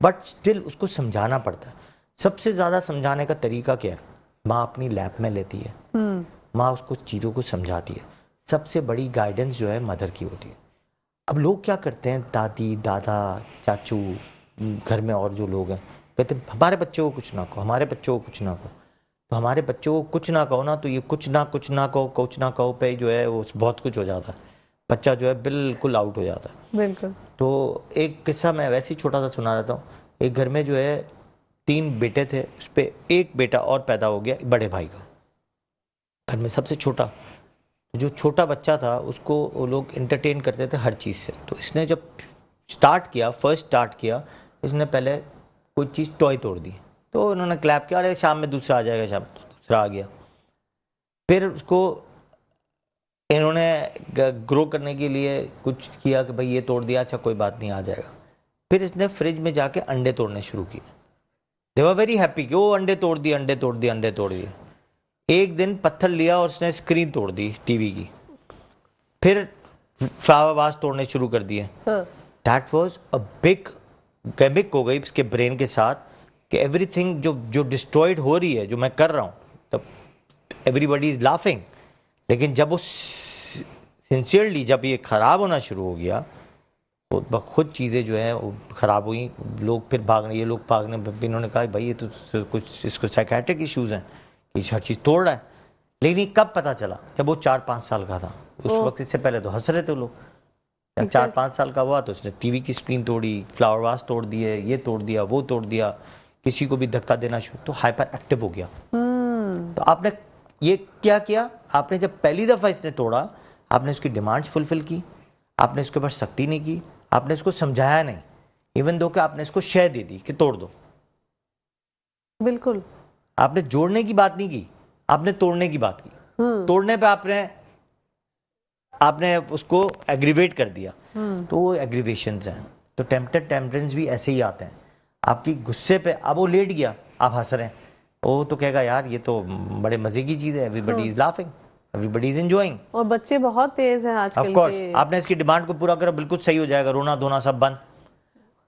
बट स्टिल उसको समझाना पड़ता है। सबसे ज़्यादा समझाने का तरीका क्या है? माँ अपनी लैप में लेती है, माँ उसको चीज़ों को समझाती है। सबसे बड़ी गाइडेंस जो है मदर की होती है। अब लोग क्या करते हैं, दादी, दादा, चाचू, घर में और जो लोग हैं, कहते हैं हमारे बच्चों को कुछ ना कहो, हमारे बच्चों को कुछ ना कहो। तो हमारे बच्चों को कुछ ना कहो ना, तो ये कुछ ना कहो पे जो है वो बहुत कुछ हो जाता है, बच्चा जो है बिल्कुल आउट हो जाता है। बिल्कुल। तो एक किस्सा मैं वैसे ही छोटा सा सुना देता हूँ। एक घर में जो है 3 बेटे थे, उस पर एक बेटा और पैदा हो गया बड़े भाई का, घर में सबसे छोटा। जो छोटा बच्चा था उसको वो लोग एंटरटेन करते थे हर चीज़ से, तो इसने जब फर्स्ट स्टार्ट किया, इसने पहले कोई चीज़ टॉय तोड़ दी, तो उन्होंने क्लैप किया, अरे शाम में दूसरा आ जाएगा, शाम तो दूसरा आ गया। फिर उसको इन्होंने ग्रो करने के लिए कुछ किया कि भाई ये तोड़ दिया, अच्छा कोई बात नहीं, आ जाएगा। फिर इसने फ्रिज में जाके अंडे तोड़ने शुरू किए। दे वर वेरी हैप्पी कि वो अंडे तोड़ दिए। एक दिन पत्थर लिया और उसने स्क्रीन तोड़ दी टीवी की, फिर फ्लावर वास तोड़ने शुरू कर दिए। दैट वाज अ बिग केमिक हो गई उसके ब्रेन के साथ कि एवरीथिंग जो डिस्ट्रॉयड हो रही है, जो मैं कर रहा हूँ, तब एवरीबडी इज लाफिंग। लेकिन जब वो सिंसियरली जब ये ख़राब होना शुरू हो गया, तो खुद चीज़ें जो है वो ख़राब हुई। लोग फिर भागने, ये लोग भागने, इन्होंने कहा भाई ये तो कुछ इसको साइकेट्रिक इश्यूज़ हैं, ये हर चीज़ तोड़ रहा है। लेकिन ये कब पता चला? जब वो 4-5 साल का था। उस वक्त इससे पहले तो हंस रहे थे लोग। जब 4-5 साल का हुआ तो उसने टीवी की स्क्रीन तोड़ी, फ्लावर वास तोड़ दिए, ये तोड़ दिया, वो तोड़ दिया, किसी को भी धक्का देना शुरू, तो हाइपर एक्टिव हो गया। तो आपने ये क्या किया? आपने जब पहली दफा इसने तोड़ा, आपने उसकी डिमांड्स फुलफिल की, आपने इसके ऊपर सख्ती नहीं की, आपने इसको समझाया नहीं, इवन दो कि आपने इसको शय दे दी कि तोड़ दो। बिल्कुल, आपने जोड़ने की बात नहीं की, आपने तोड़ने की बात की। तोड़ने पे आपने उसको एग्रीवेट कर दिया। तो वो एग्रीवेशंस हैं। तो टेम्पटेड टेम्परेंस भी ऐसे ही आते हैं। आपकी गुस्से पे, अब वो लेट गया, आप हंस रहे हैं, वो तो कहेगा यार ये तो बड़े मजे की चीज है, everybody is laughing, everybody is enjoying. और बच्चे बहुत तेज हैं आजकल ऑफ कोर्स के। आपने इसकी डिमांड को पूरा करा, बिल्कुल सही हो जाएगा, रोना धोना सब बंद।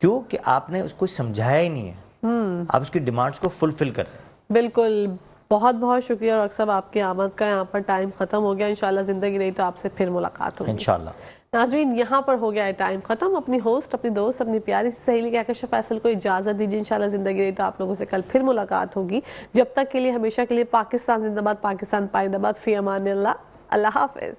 क्यों? कि आपने उसको समझाया ही नहीं है। आप उसकी डिमांड्स को फुलफिल कर रहे हैं। बिल्कुल, बहुत बहुत शुक्रिया डॉक्टर साहब, आपकी आमद का। यहाँ पर टाइम खत्म हो गया। इंशाल्लाह जिंदगी रही तो आपसे फिर मुलाकात होगी इंशाल्लाह। नाज़रीन, यहाँ पर हो गया है टाइम खत्म। अपनी होस्ट, अपनी दोस्त, अपनी प्यारी सी सहेली कहकशा फैसल को इजाजत दीजिए। इंशाल्लाह जिंदगी रही तो आप लोगों से कल फिर मुलाकात होगी। जब तक के लिए, हमेशा के लिए, पाकिस्तान जिंदाबाद, पाकिस्तान पाइंदाबाद, फी अमान अल्लाह, अल्लाह हाफिज।